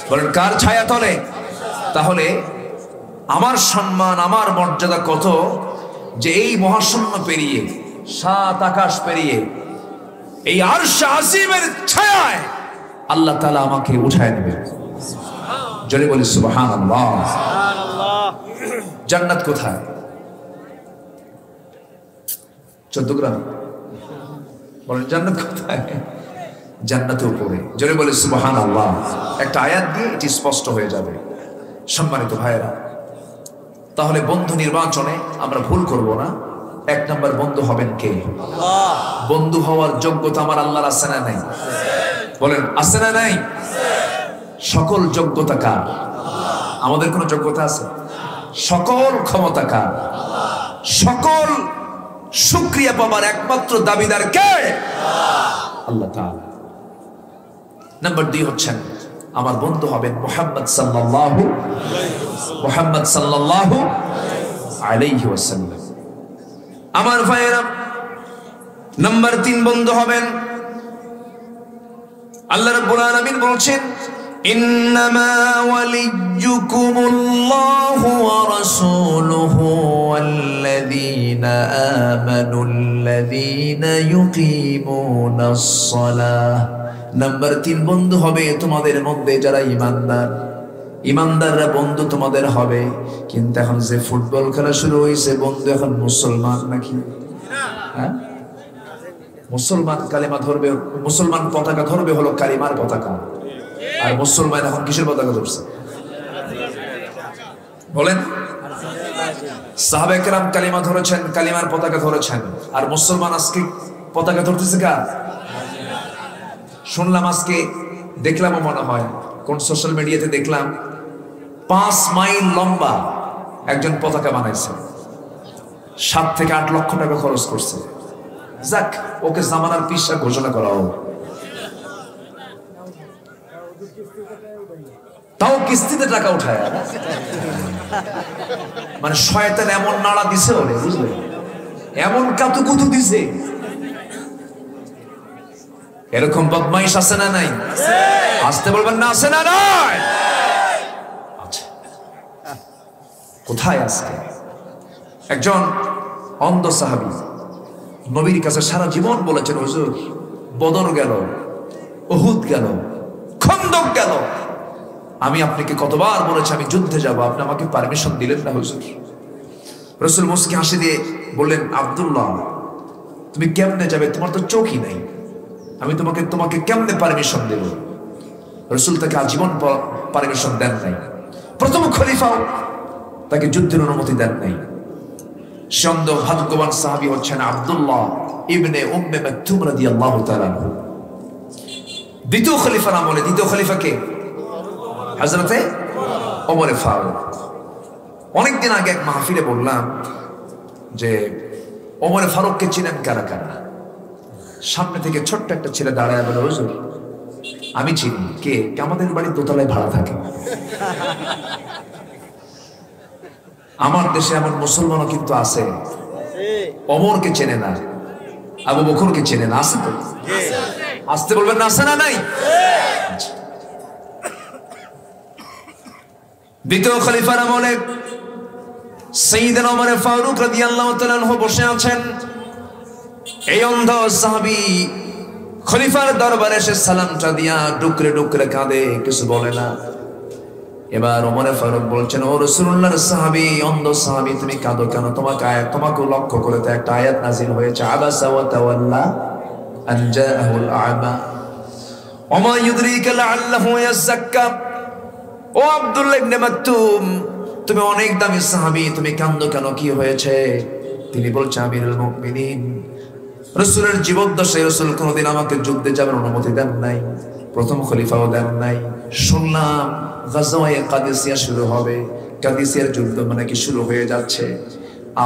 A: বলেন কার ছায়া তলে? তাহলে আমার সম্মান, আমার মর্যাদা কত যে এই মহাশূন্য পেরিয়ে, 7 আকাশ পেরিয়ে এই আরশ আজিমের ছায়ায় আল্লাহ তাআলা আমাকে উঠায় নেবে। জোরে বলি সুবহানাল্লাহ। জান্নাত কোথায়? 14 গ্রাম। বলেন জান্নাত কোথায়? জান্নাতের উপরে। জোরে বলি সুবহানাল্লাহ। একটা আয়াত দিয়ে এটি স্পষ্ট হয়ে যাবে। সম্মানিত ভাইয়েরা, তাহলে বন্ধু নির্বাচনে আমরা ভুল করব না। 1 নম্বর বন্ধু হবেন কে? আল্লাহ। বন্ধু হওয়ার যোগ্যতা আমার আল্লাহর আছে না নাই? বলেন আছে না নাই? সকল যোগ্যতা কার? আমাদের কোনো যোগ্যতা আছে? সকল ক্ষমতা কার? সকল শুকরিয়া পাবার একমাত্র দাবিদার কে? আল্লাহ তাআলা। নাম্বার 2 হচ্ছেন আমার বন্ধু হবেন মুহাম্মদ সাল্লাল্লাহু আলাইহি ওয়াসাল্লাম। আমার ভাইয়েরা, নাম্বার 3 বন্ধু হবেন, আল্লাহ রাব্বুল আলামিন বলছেন ইন্নামা ওয়ালিয়্যুকুমুল্লাহু ওয়া রাসূলুহু ওয়াল্লাযীনা আমানুল্লাযীনা ইউকিমুনাস সালাহ। নাম্বার 3 বন্ধু হবে তোমাদের মধ্যে যারা ঈমানদার। ঈমানদাররা বন্ধু তোমাদের হবে। কিন্তু এখন যে ফুটবল খেলা শুরু হয়েছে, বন্ধু এখন মুসলমান নাকি? হ্যাঁ, মুসলমান কালিমা ধরবে, মুসলমান পতাকা ধরবে হলো কালিমার পতাকা। আর মুসলমান এখন কিসের পতাকা ধরছে? বলেন। সাহাবায়ে কেরাম কালিমা ধরেছেন, কালিমার পতাকা ধরেছেন। আর মুসলমান আজকে পতাকা ধরতেছে কার? শুনলাম আজকে, দেখলামও মনে হয় কোন সোশ্যাল মিডিয়াতে দেখলাম, 5 মাইল লম্বা একজন পতাকা বানাইছে, 7 থেকে 8 লক্ষ টাকা খরচ করছে। যাক, ওকে জামানার পিসা ঘোষণা করা হোক। তাও কিস্তিতে টাকা উঠায়। মানে শয়তান এমন নাড়া দিছে ওরে, বুঝলে, এমন কাতুকুতু দিছে। এরকম বদমাইশ আছে না নাই? আসতে বলবেন না আছে না নাই? আচ্ছা, কোথায় আজকে একজন অন্ধ সাহাবী নবীর কাছে সারা জীবন বলেছেন, হুজুর বদর গেল, উহুদ গেল, খন্দক গেল, আমি আপনাকে কতবার বলেছি আমি যুদ্ধে যাব, আপনি আমাকে পারমিশন দিলেন না হুজুর। রাসূল মুস্কি হাসি দিয়ে বললেন, আব্দুল্লাহ তুমি কেমনে যাবে? তোমার তো চোখই নাই, আমি তোমাকে কেমনে পারমিশন দেব? রাসূল তাকে আজীবন পারমিশন দেন নাই। প্রথম খলিফাও তাকে যুদ্ধের অনুমতি দেন নাই। সন্দ ভাগ্যবান সাহাবী হচ্ছেন আব্দুল্লাহ ইবনে উম্মে মাকতুম রাদিয়াল্লাহু তাআলা। দ্বিতীয় খলিফার আমলে, দ্বিতীয় খলিফা কে? হযরতে ওমর ফারুক। অনেকদিন আগে এক মাহফিলে বললাম যে ওমর ফারুককে চিনেন কারা কারা? সামনে থেকে ছোট্ট একটা ছেলে দাঁড়ায় বলে, হুজুর আমি চিনি। কে? আমাদের বাড়ির দোতলায় ভাড়া থাকে। আমার দেশে এমন মুসলমানও কিন্তু আছে ওমরকে চেনে না, আবু বকরকে চেনে না। আছে তো? আসতে বলবেন না আছে না নাই? দ্বিতীয় খলিফার আমলে সাইয়েদনা ওমর ফারুক রাদিয়াল্লাহু তাআলা আনহু বসে আছেন। এই অন্ধ সাহাবী খলিফার দরবারে এসে সালামটা দিয়া ডুকরে ডুকরে কাঁদে, কিছু বলে না। এবার ওমর ফারুক বলছেন, ও রাসূলুল্লাহর সাহাবী, অন্ধ সাহাবী, তুমি কাঁদো কেন? তোমাকে লক্ষ্য করে তো একটা আয়াত নাযিল হয়েছে, আবাসা ওয়া তাওয়াল্লা আন জাআহুল আ'মা ওয়া মা ইউদরিকা লাআল্লাহু ইয়াযাক্কা। ও আব্দুল্লাহ ইবনে মাকতুম, তুমি অনেক দামি সাহাবী, তুমি কাঁদো কেন? কি হয়েছে? তিনি বলছেন, আমিরুল মুমিনিন, রাসূলের জীবদ্দশায় রাসূল কোনদিন আমাকে যুদ্ধে যাবার অনুমতি দেন নাই, প্রথম খলিফাও দেন নাই। শুনলাম গাজওয়ায়ে কাদেসিয়া শুরু হবে, কাদিসিয়ার যুদ্ধ মানে কি শুরু হয়ে যাচ্ছে।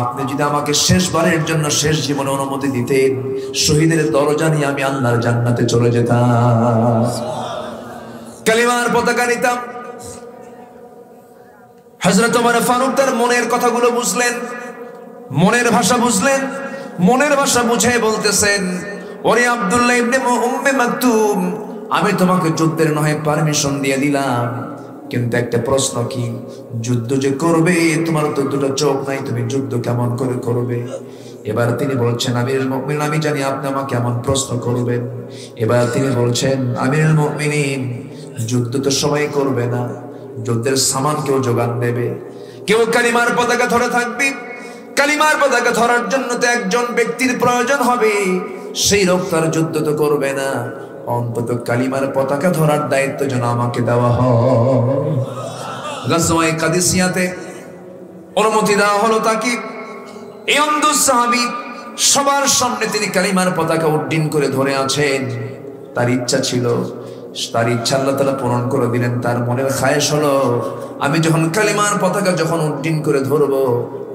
A: আপনি যদি আমাকে শেষবারের জন্য শেষ জীবনে অনুমতি দিতেন, শহীদের দরজা নিয়ে আমি আল্লাহর জান্নাতে চলে যেতাম, কালিমার পতাকা নিতাম। হযরত ওমর ফারুক তার মনের কথাগুলো বুঝলেন, মনের ভাষা বুঝলেন, মনের ভাষা বুঝে বলতেছেন, ওরে আব্দুল্লাহ ইবনে উম্মে মাকতুম, আমি তোমাকে যুদ্ধের নয় পারমিশন দিয়ে দিলাম, কিন্তু একটা প্রশ্ন, কি যুদ্ধ যে করবে, তোমার তো দুটো চোখ নাই, তুমি যুদ্ধ কেমন করে করবে? এবার তিনি বলছেন, আমিরুল মুমিনিন, আমি জানি আপনি আমাকে এমন প্রশ্ন করবেন। এবার তিনি বলছেন, আমিরুল মুমিনিন, যুদ্ধ তো সবাই করবে না, যুদ্ধের সামান কেউ যোগান দেবে, কেউ কালিমার পতাকা ধরে থাকবে। কালিমার পতাকা ধরার জন্য তো একজন ব্যক্তির প্রয়োজন হবে, সেই লোক তার যুদ্ধ তো করবে না, অন্তত কালিমার পতাকা ধরার দায়িত্ব যেন আমাকে দেওয়া হয়। গাজওয়ায়ে কাদিসিয়াতে অনুমতি দেওয়া হলো তাকে। এই অন্ধ সাহাবী সবার সামনে তিনি কালিমার পতাকা উড্ডীন করে ধরে আছেন। তার ইচ্ছা ছিল, তার ইচ্ছা আল্লাহ তাআলা পূরণ করে দিলেন। তার মনের খায়েশ হলো, আমি যখন কালিমার পতাকা যখন উড্ডীন করে ধরবো,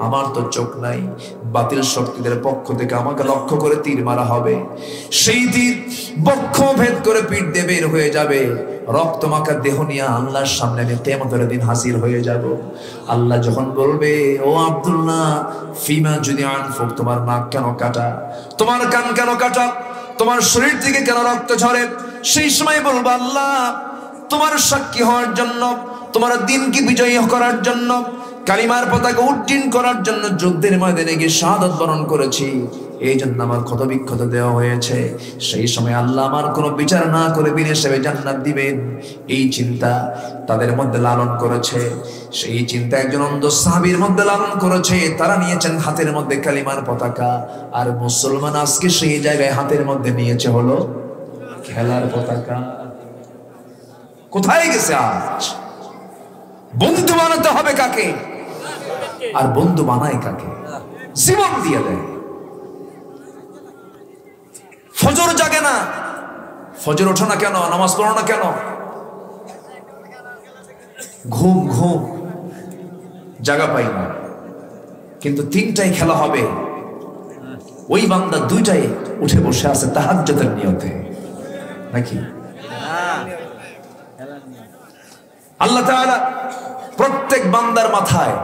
A: আমার তো চোখ নাই, বাতিল শক্তিদের পক্ষ থেকে আমাকে লক্ষ্য করে তীর মারা হবে, সেই তীর বক্ষ ভেদ করে পিঠ দিয়ে বের হয়ে যাবে, রক্তমাখা দেহ নিয়ে আল্লাহর সামনে আমি কিয়ামতের দিন হাজির হয়ে যাব। আল্লাহ যখন বলবে, ও আব্দুল্লাহ, ফিমা যদি আনফুক, তোমার নাক কেন কাটা, তোমার কান কেন কাটা, তোমার শরীর থেকে কেন রক্ত ঝরে, সেই সময় বলবো, আল্লাহ, তোমার সাক্ষী হওয়ার জন্য, তোমার দিনকে বিজয়ী করার জন্য, কালিমার পতাকা উড্ডীন করার জন্য যুদ্ধের ময়দানে গিয়ে শাহাদাত বরণ করেছি, এই জন্য আমার ক্ষত বিক্ষত দেওয়া হয়েছে। সেই সময় আল্লাহ আমার কোনো বিচার না করে বিনা হিসেবে জান্নাত দিবেন, এই চিন্তা তাদের মধ্যে লালন করেছে। সেই চিন্তা একজন অন্ধ সাহাবীর মধ্যে লালন করেছে। তারা নিয়েছেন হাতের মধ্যে কালিমার পতাকা, আর মুসলমান আজকে সেই জায়গায় হাতের মধ্যে নিয়েছে হলো খেলার পতাকা। কোথায় গেছে আজ? বন্ধু বানাতে হবে কাকে? আর বন্ধু বানায় কাকে? জীবন দিয়ে দেয়। ফজর জাগে না, ফজর ওঠো না কেন, নামাজ পড়ো না কেন? ঘুম ঘুম জাগা পাই না, কিন্তু 3টায় খেলা হবে, ওই বান্দা 2টায় উঠে বসে আছে তাহাজ্জুদের নিয়তে, নাকি? আল্লাহ তাআলা প্রত্যেক বান্দার মাথায়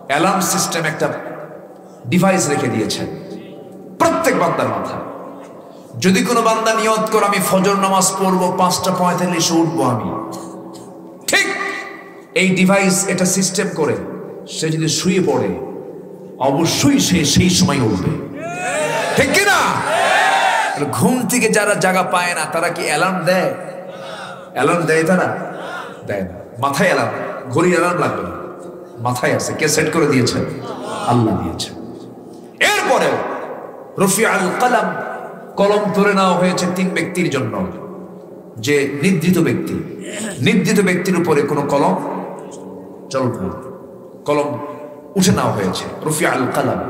A: অ্যালার্ম সিস্টেম একটা ডিভাইস রেখে দিয়েছেন, প্রত্যেক বান্দার মাথায়। যদি কোনো বান্দা নিয়ত করে, আমি ফজর নামাজ পড়বো 5:45 উঠবো আমি, ঠিক এই ডিভাইস এটা সিস্টেম করে সে যদি শুয়ে পড়ে, অবশ্যই সে সেই সময় উঠবে, ঠিক কিনা? ঘুম থেকে যারা জাগা পায় না, তারা কি অ্যালার্ম দেয়? অ্যালার্ম দেয় তারা? দেয় না। মাথায় অ্যালার্ম, ঘড়ির অ্যালার্ম লাগবে না, মাথায় আছে। কে সেট করে দিয়েছেন? আল্লাহ দিয়েছেন। এরপরেও রফিআল কলম, কলম তুলে নেওয়া হয়েছে 3 ব্যক্তির জন্য, যে নির্দিত ব্যক্তি, নির্দিত ব্যক্তির উপরে কোনো কলম চলবে না, কলম উঠে নেওয়া হয়েছে। রফিআল কলম।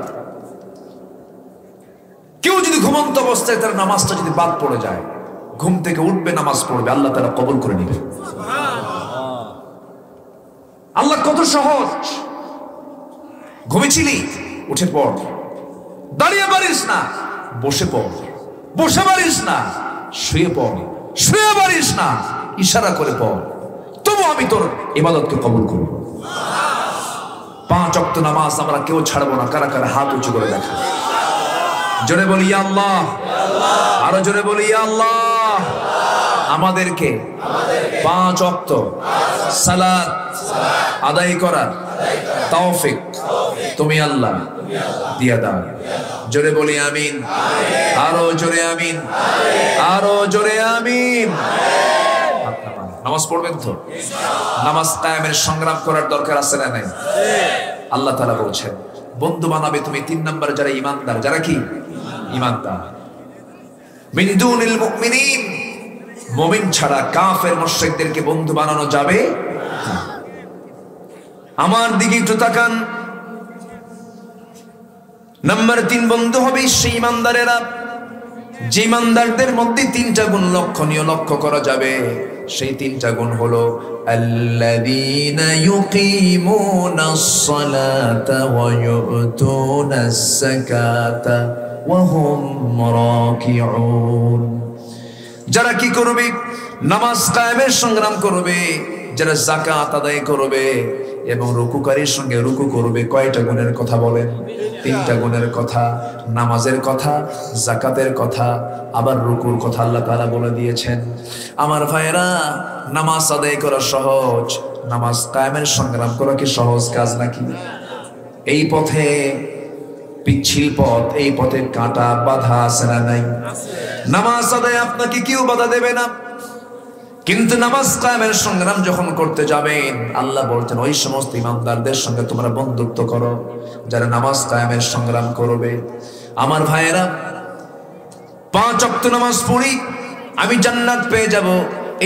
A: কেউ যদি ঘুমন্ত অবস্থায় তার নামাজটা যদি বাদ পড়ে যায়, ঘুম থেকে উঠবে, নামাজ পড়বে, আল্লাহ তাআলা কবুল করে নেবে। আল্লাহ কত সহজ। ঘুমেছিলি, উঠে পড়। দাঁড়িয়ে পারিস না, বসে পড়। বসে পারিস না, শুয়ে পড়। শুয়ে পারিস না, ইশারা করে পড়, তবু আমি তোর ইবাদতকে কবুল করব। 5 ওয়াক্ত নামাজ আমরা কেউ ছাড়বো না। কারা কারা হাত উঁচু করে দেখা? জোরে বলি ইয়া আল্লাহ, আরো জোরে বলি ইয়া আল্লাহ। আমাদেরকে 5 ওয়াক্ত সালাত আদায় করার তৌফিক তুমি আল্লাহ দিয়া দাও। জোরে বলি আমিন, আরো জোরে আমিন, আরো জোরে আমিন। নামাজ পড়বেন তো? নামাজ কায়েমের সংগ্রাম করার দরকার আছে না নাই? আল্লাহ তাআলা বলছেন, বন্ধু বানাবে তুমি 3 নম্বরে যারা ঈমানদার। যারা কি ঈমানদার? মিন দুনিল মুমিনিন, মুমিন ছাড়া কাফের মুশরিকদেরকে বন্ধু বানানো যাবে না। আমার দিকে একটু তাকান। নাম্বার 3 বন্ধু হবে সেই ঈমানদারেরা, যে ঈমানদারদের মধ্যে 3টা গুণ লক্ষণীয় লক্ষ্য করা যাবে। সেই তিনটা গুণ হলো আল্লাযীনা ইউকিমুনাস সালাতা ওয়া ইউতুনাস যাকাতা ওয়া হুম রাকিউন। যারা কি করবে? নামাজ কায়েমের সংগ্রাম করবে, যারা যাকাত আদায় করবে এবং রুকুকারীর সঙ্গে রুকু করবে। কয়টা গুণের কথা বলেন? তিনটা গুণের কথা, নামাজের কথা, যাকাতের কথা, আবার রুকুর কথা আল্লাহ তাআলা বলে দিয়েছেন। আমার ভাইরা, নামাজ আদায় করা সহজ, নামাজ কায়েমের সংগ্রাম করা কি সহজ কাজ নাকি? এই পথে পিচ্ছিল পথ, এই পথে কাঁটা বাধা আছে না নাই? নামাজ আদায় আপনাকে কেউ বাধা দেবে না, কিন্তু নামাজ কায়েমের সংগ্রাম যখন করতে যাবেন, আল্লাহ বলতেন ওই সমস্ত ইমানদারদের সঙ্গে তোমরা বন্ধুত্ব করো যারা নামাজ কায়েমের সংগ্রাম করবে। আমার ভাইয়েরা, 5 ওয়াক্ত নামাজ পড়ি আমি জান্নাত পেয়ে যাব,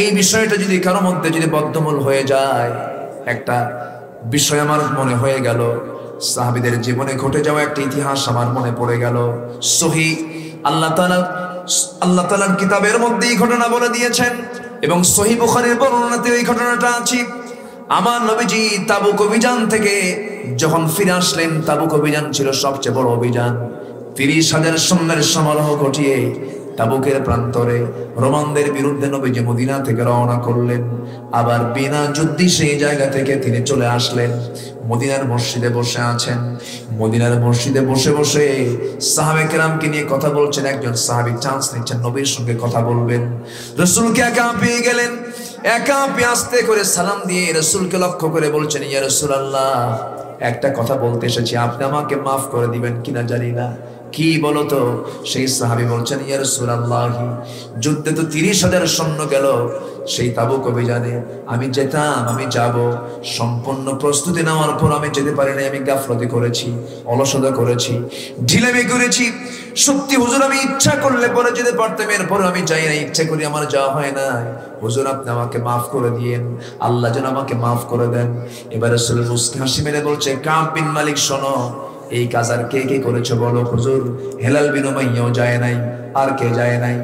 A: এই বিষয়টা যদি কারো মধ্যে যদি বদ্ধমূল হয়ে যায়, একটা বিষয় আমার মনে হয়ে গেল, সাহাবীদের জীবনে ঘটে যাওয়া একটা ইতিহাস আমার মনে পড়ে গেল। সহিহ আল্লাহ তাআলার কিতাবের মধ্যে এই ঘটনা বলে দিয়েছেন এবং সহিহ বুখারীর বর্ণনাতে এই ঘটনাটা আছে। আমার নবীজি তাবুক অভিযান থেকে যখন ফিরে আসলেন, তাবুক অভিযান ছিল সবচেয়ে বড় অভিযান। 30,000 সৈন্যের সমারোহ ঘটিয়ে তাবুকের প্রান্তরে রোমানদের বিরুদ্ধে নবীজি মদিনা থেকে রওনা করলেন। আবার বিনা যুদ্ধে সেই জায়গা থেকে তিনি চলে আসলেন, মদিনার মসজিদে বসে আছেন। মদিনার মসজিদে বসে বসে সাহাবায়ে কেরামকে নিয়ে কথা বলছেন। একজন সাহাবী চান্স নিচ্ছেন নবীর সঙ্গে কথা বলবেন। রাসূলকে একা পেয়ে গেলেন, একা পেয়ে আস্তে করে সালাম দিয়ে রাসূলকে লক্ষ্য করে বলছেন, ইয়া রাসূলুল্লাহ, একটা কথা বলতে এসেছি, আপনি আমাকে মাফ করে দিবেন কিনা জানি না। কি বলো তো? সেই সাহাবী বলছেন, ইয়া রাসূলুল্লাহ, যুদ্ধে তো 30,000 সৈন্য গেল সেই তাবুক অভিযানে, আমি যেতাম, আমি যাব, সম্পূর্ণ প্রস্তুতি নেওয়ার পর আমি যেতে পারি না। আমি গাফলতি করেছি, অলসতা করেছি, ঢিলামি করেছি। সত্যি হুজুর, আমি ইচ্ছা করলে পরে যেতে পারতাম, এরপর আমি যাই না, ইচ্ছা করি আমার যাওয়া হয় না। হুজুর আপনি আমাকে মাফ করে দিয়েন, আল্লাহ যেন আমাকে মাফ করে দেন। এবার রাসূল মুস্কি হাসি মেরে বলছে, কাব বিন মালিক শোনো, এই কাজ আর কে কে করেছে বলো? হুজুর হেলাল বিন উমাইয়াও যায় নাই, আর কে যায় নাই?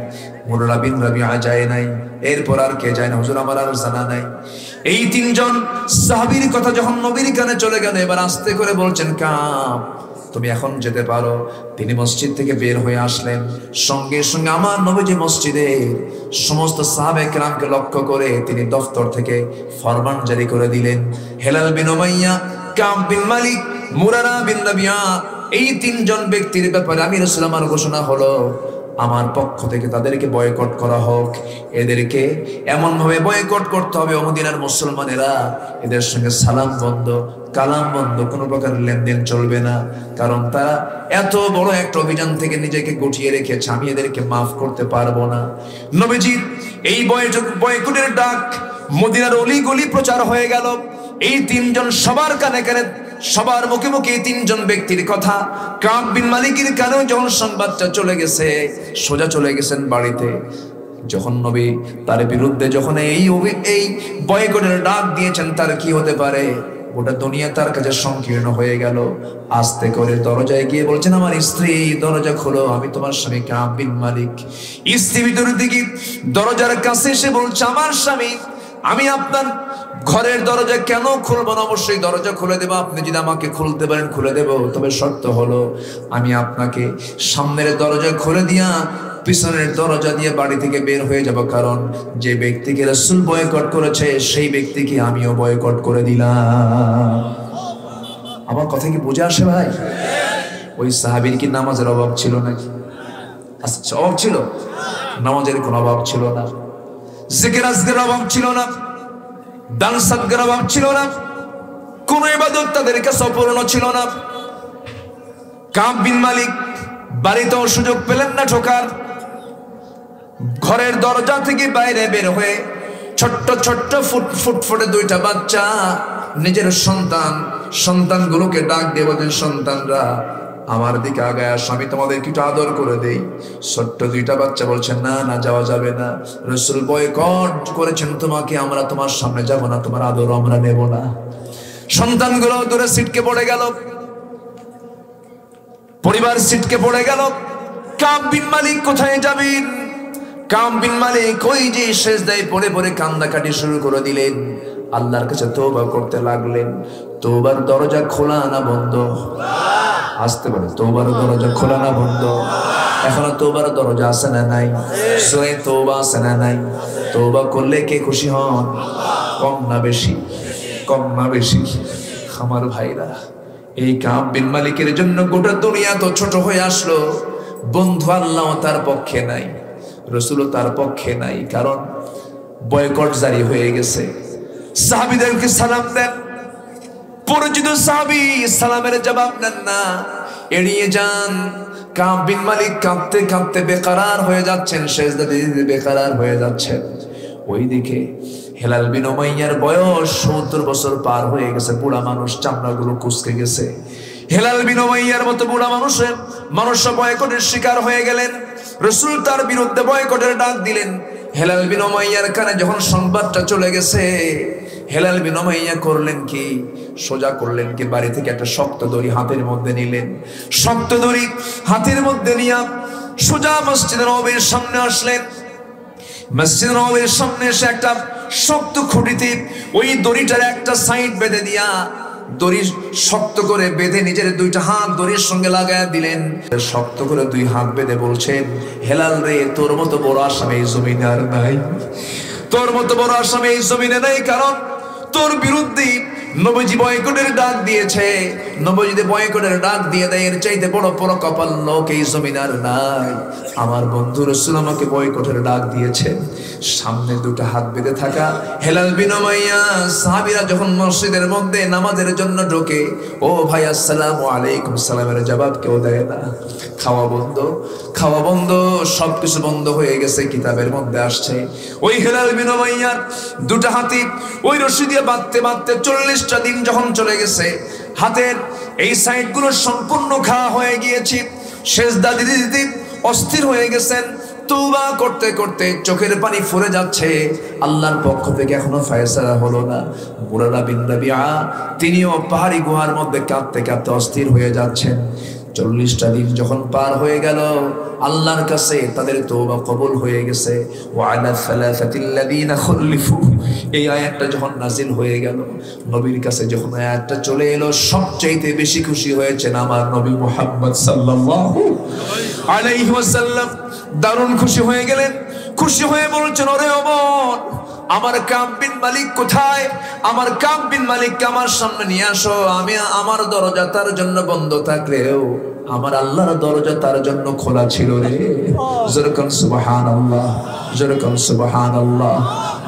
A: মুররা বিন রাবিআ যায় নাই, এরপর আর কে যায় না? হুজুর আমার আর জানা নাই। এই 3 জন সাহাবীর কথা যখন নবীর কানে চলে গেল, এবার আস্তে করে বলছেন, কাব তুমি এখন যেতে পারো। তিনি মসজিদ থেকে বের হয়ে আসলেন, সঙ্গে সঙ্গে আমার নবীজি মসজিদে সমস্ত সাহাবায়ে কেরামকে লক্ষ্য করে তিনি দফতর থেকে ফরমান জারি করে দিলেন, হেলাল বিন উমাইয়া, কাব বিন মালিক, মুরারা বিন রাবিআ, এই 3 জন ব্যক্তির ব্যাপারে আমি রাসূল আমার ঘোষণা হলো, আমার পক্ষ থেকে তাদেরকে বয়কট করা হোক। এদেরকে এমন ভাবে বয়কট করতে হবে, মদিনার মুসলমানেরা এদের সঙ্গে সালাম বন্ধ, কালাম বন্ধ, কোনো প্রকার লেনদেন চলবে না, কারণ তারা এত বড় একটা অভিযান থেকে নিজেকে গুটিয়ে রেখেছে, আমি এদেরকে মাফ করতে পারবো না। নবীজির এই বয়কটের ডাক মদিনার অলি গলি প্রচার হয়ে গেল। এই 3 জন সবার কানে কানে, সবার মুখে মুখে 3 জন ব্যক্তির কথা কাব বিন মালিকের কানেও যখন সংবাদটা চলে গেছে, সোজা চলে গেছেন বাড়িতে। যখন নবী তার বিরুদ্ধে যখন এই বয়কটের ডাক দিয়েছেন, তার কি হতে পারে? গোটা দুনিয়া তার কাছে সংকীর্ণ হয়ে গেল। আস্তে করে দরজায় গিয়ে বলছেন, আমার স্ত্রী দরজা খোলো, আমি তোমার স্বামী কাব বিন মালিক। স্ত্রী ভিতরের দিকে দরজার কাছে এসে বলছে, আমার স্বামী, আমি আপনার ঘরের দরজা কেন খুলবো না? অবশ্যই দরজা খুলে দেবো, আপনি যদি আমাকে খুলতে পারেন খুলে দেব, তবে শর্ত হলো আমি আপনাকে সামনের দরজা খুলে দিয়া পিছনের দরজা দিয়ে বাড়ি থেকে বের হয়ে যাব, কারণ যে ব্যক্তিকে রাসূল বয়কট করেছে সেই ব্যক্তিকে আমিও বয়কট করে দিলাম। আমার কথা কি বুঝে আসে ভাই? ওই সাহাবীর কি নামাজের অভাব ছিল নাকি? আচ্ছা, অভাব ছিল? নামাজের কোনো অভাব ছিল না, জিকির আজকের অভাব ছিল না, দান সাদকার অভাব ছিল না, কোন ইবাদত তাদের কাছে অপূর্ণ ছিল না। কাব বিন মালিক বাড়িতেও সুযোগ পেলেন না ঢোকার। ঘরের দরজা থেকে বাইরে বের হয়ে ছোট্ট ছোট্ট ফুটফুটে 2টা বাচ্চা, নিজের সন্তানগুলোকে ডাক দিয়ে বলেন, সন্তানরা আমার দিকে আগায় আসো, আমি তোমাদের একটু আদর করে দেই। ছোট্ট 2টা বাচ্চা বলছেন, না না, যাওয়া যাবে না, রাসূল বয়কট করেছেন তোমাকে, আমরা তোমার সামনে যাব না, তোমার আদর আমরা নেব না। সন্তানগুলো দূরে ছিটকে পড়ে গেল, পরিবার ছিটকে পড়ে গেল। কাব বিন মালিক কোথায় যাবেন? কাব বিন মালিক ওই যে সিজদায় পড়ে পড়ে কান্নাকাটি শুরু করে দিলেন, আল্লাহর কাছে তওবা করতে লাগলেন। তওবার দরজা খোলা না বন্ধ? আসতে পারে, তওবার দরজা খোলা না বন্ধ? এখনো তওবার দরজা আছে না নাই? সূরা তওবা আছে না নাই? তওবা করলে কে খুশি হন? কম না বেশি? কম না বেশি? আমার ভাইরা, এই কাব বিন মালিকের জন্য গোটা দুনিয়া তো ছোট হয়ে আসলো। বন্ধু আল্লাহ তার পক্ষে নাই, রাসূলও তার পক্ষে নাই, কারণ বয়কট জারি হয়ে গেছে। সাহাবীদেরকে সালাম দেন, পরিচিত সাহাবী সালামের জবাব দেন না, এড়িয়ে যান। কাব বিন মালিক কাঁদতে কাঁদতে বেকারার হয়ে যাচ্ছেন, সিজদা দিতে বেকারার হয়ে যাচ্ছেন। ওইদিকে হেলাল বিন উমাইয়ার বয়স ৭০ বছর পার হয়ে গেছে, বুড়া মানুষ, চামড়াগুলো কুঁচকে গেছে। হেলাল বিন উমাইয়ার মতো বুড়া মানুষ বয়কটের শিকার হয়ে গেলেন। রাসূল তার বিরুদ্ধে বয়কটের ডাক দিলেন। হেলাল বিন উমাইয়ার কানে যখন সংবাদটা চলে গেছে, হেলাল বিন উমাইয়া করলেন কি, সোজা করলেন কি, বাড়ি থেকে একটা শক্ত দড়ি হাতের মধ্যে নিলেন। শক্ত দড়ি হাতের মধ্যে নিয়ে সোজা মসজিদ নববীর সামনে আসলেন। মসজিদ নববীর সামনে এসে একটা শক্ত খুঁটিতে ওই দড়িটার একটা সাইড বেঁধে দিয়া, দড়ি শক্ত করে বেঁধে নিজের দুইটা হাত দড়ির সঙ্গে লাগায় দিলেন। শক্ত করে দুই হাত বেঁধে বলছেন, হেলাল রে, তোর মতো বড় আসামি এই জমিনে আর নাই, তোর মতো বড় আসামি এই জমিনে নাই, কারণ তোর বিরুদ্ধে নবীজি বয়কটের ডাক দিয়েছে। নবীজি বয়কটের ডাক দিয়ে দেয়, এর চাইতে বড় বড় কপাল লোক এই জমিনে আর নাই। আমার বন্ধু রাসূল আমাকে বয়কটের ডাক দিয়েছে। সামনে দুটো হাত বেঁধে থাকা হেলাল বিন উমাইয়া সাহাবীরা যখন মসজিদের মধ্যে নামাজের জন্য ঢোকে, ও ভাই আসসালামু আলাইকুম সালামের জবাব কেউ দেয় না। খাওয়া বন্ধ, খাওয়া বন্ধ, সবকিছু বন্ধ হয়ে গেছে। কিতাবের মধ্যে আসছে ওই হেলাল বিন উমাইয়ার দুটো হাতি ওই রশি দিয়ে বাঁধতে বাঁধতে 40টা দিন যখন চলে গেছে, হাতের এই সাইডগুলো সম্পূর্ণ খাওয়া হয়ে গিয়েছে। সিজদা দিতে দিতে অস্থির হয়ে গেছেন, তওবা করতে করতে চোখের পানি ফুরে যাচ্ছে। আল্লাহর পক্ষ থেকে এখনো ফয়সালা হলো না। মুরারা বিন রাবিআ তিনিও পাহাড়ি গুহার মধ্যে কাঁদতে কাঁদতে অস্থির হয়ে যাচ্ছেন। 40টা দিন যখন পার হয়ে গেল, আল্লাহর কাছে তাদের তওবা কবুল হয়ে গেছে। ওয়া আলা সালাসাতিল্লাযিনা খুলিফু, এই আয়াতটা যখন নাজিল হয়ে গেল, নবীর কাছে যখন আয়াতটা চলে এলো, সবচাইতে বেশি খুশি হয়েছেন আমার নবী মুহাম্মদ সাল্লাল্লাহু আলাইহি ওয়াসাল্লাম। দারুণ খুশি হয়ে গেলেন। খুশি হয়ে বলছেন, ওরে ওমর, আমার কাব বিন মালিক কোথায়? আমার কাব বিন মালিককে আমার সামনে নিয়ে আসো। আমি আমার দরজা তার জন্য বন্ধ থাকলেও আমার আল্লাহর দরজা তার জন্য খোলা ছিল রে। যেরকম সুবহানাল্লাহ, যেরকম সুবহানাল্লাহ।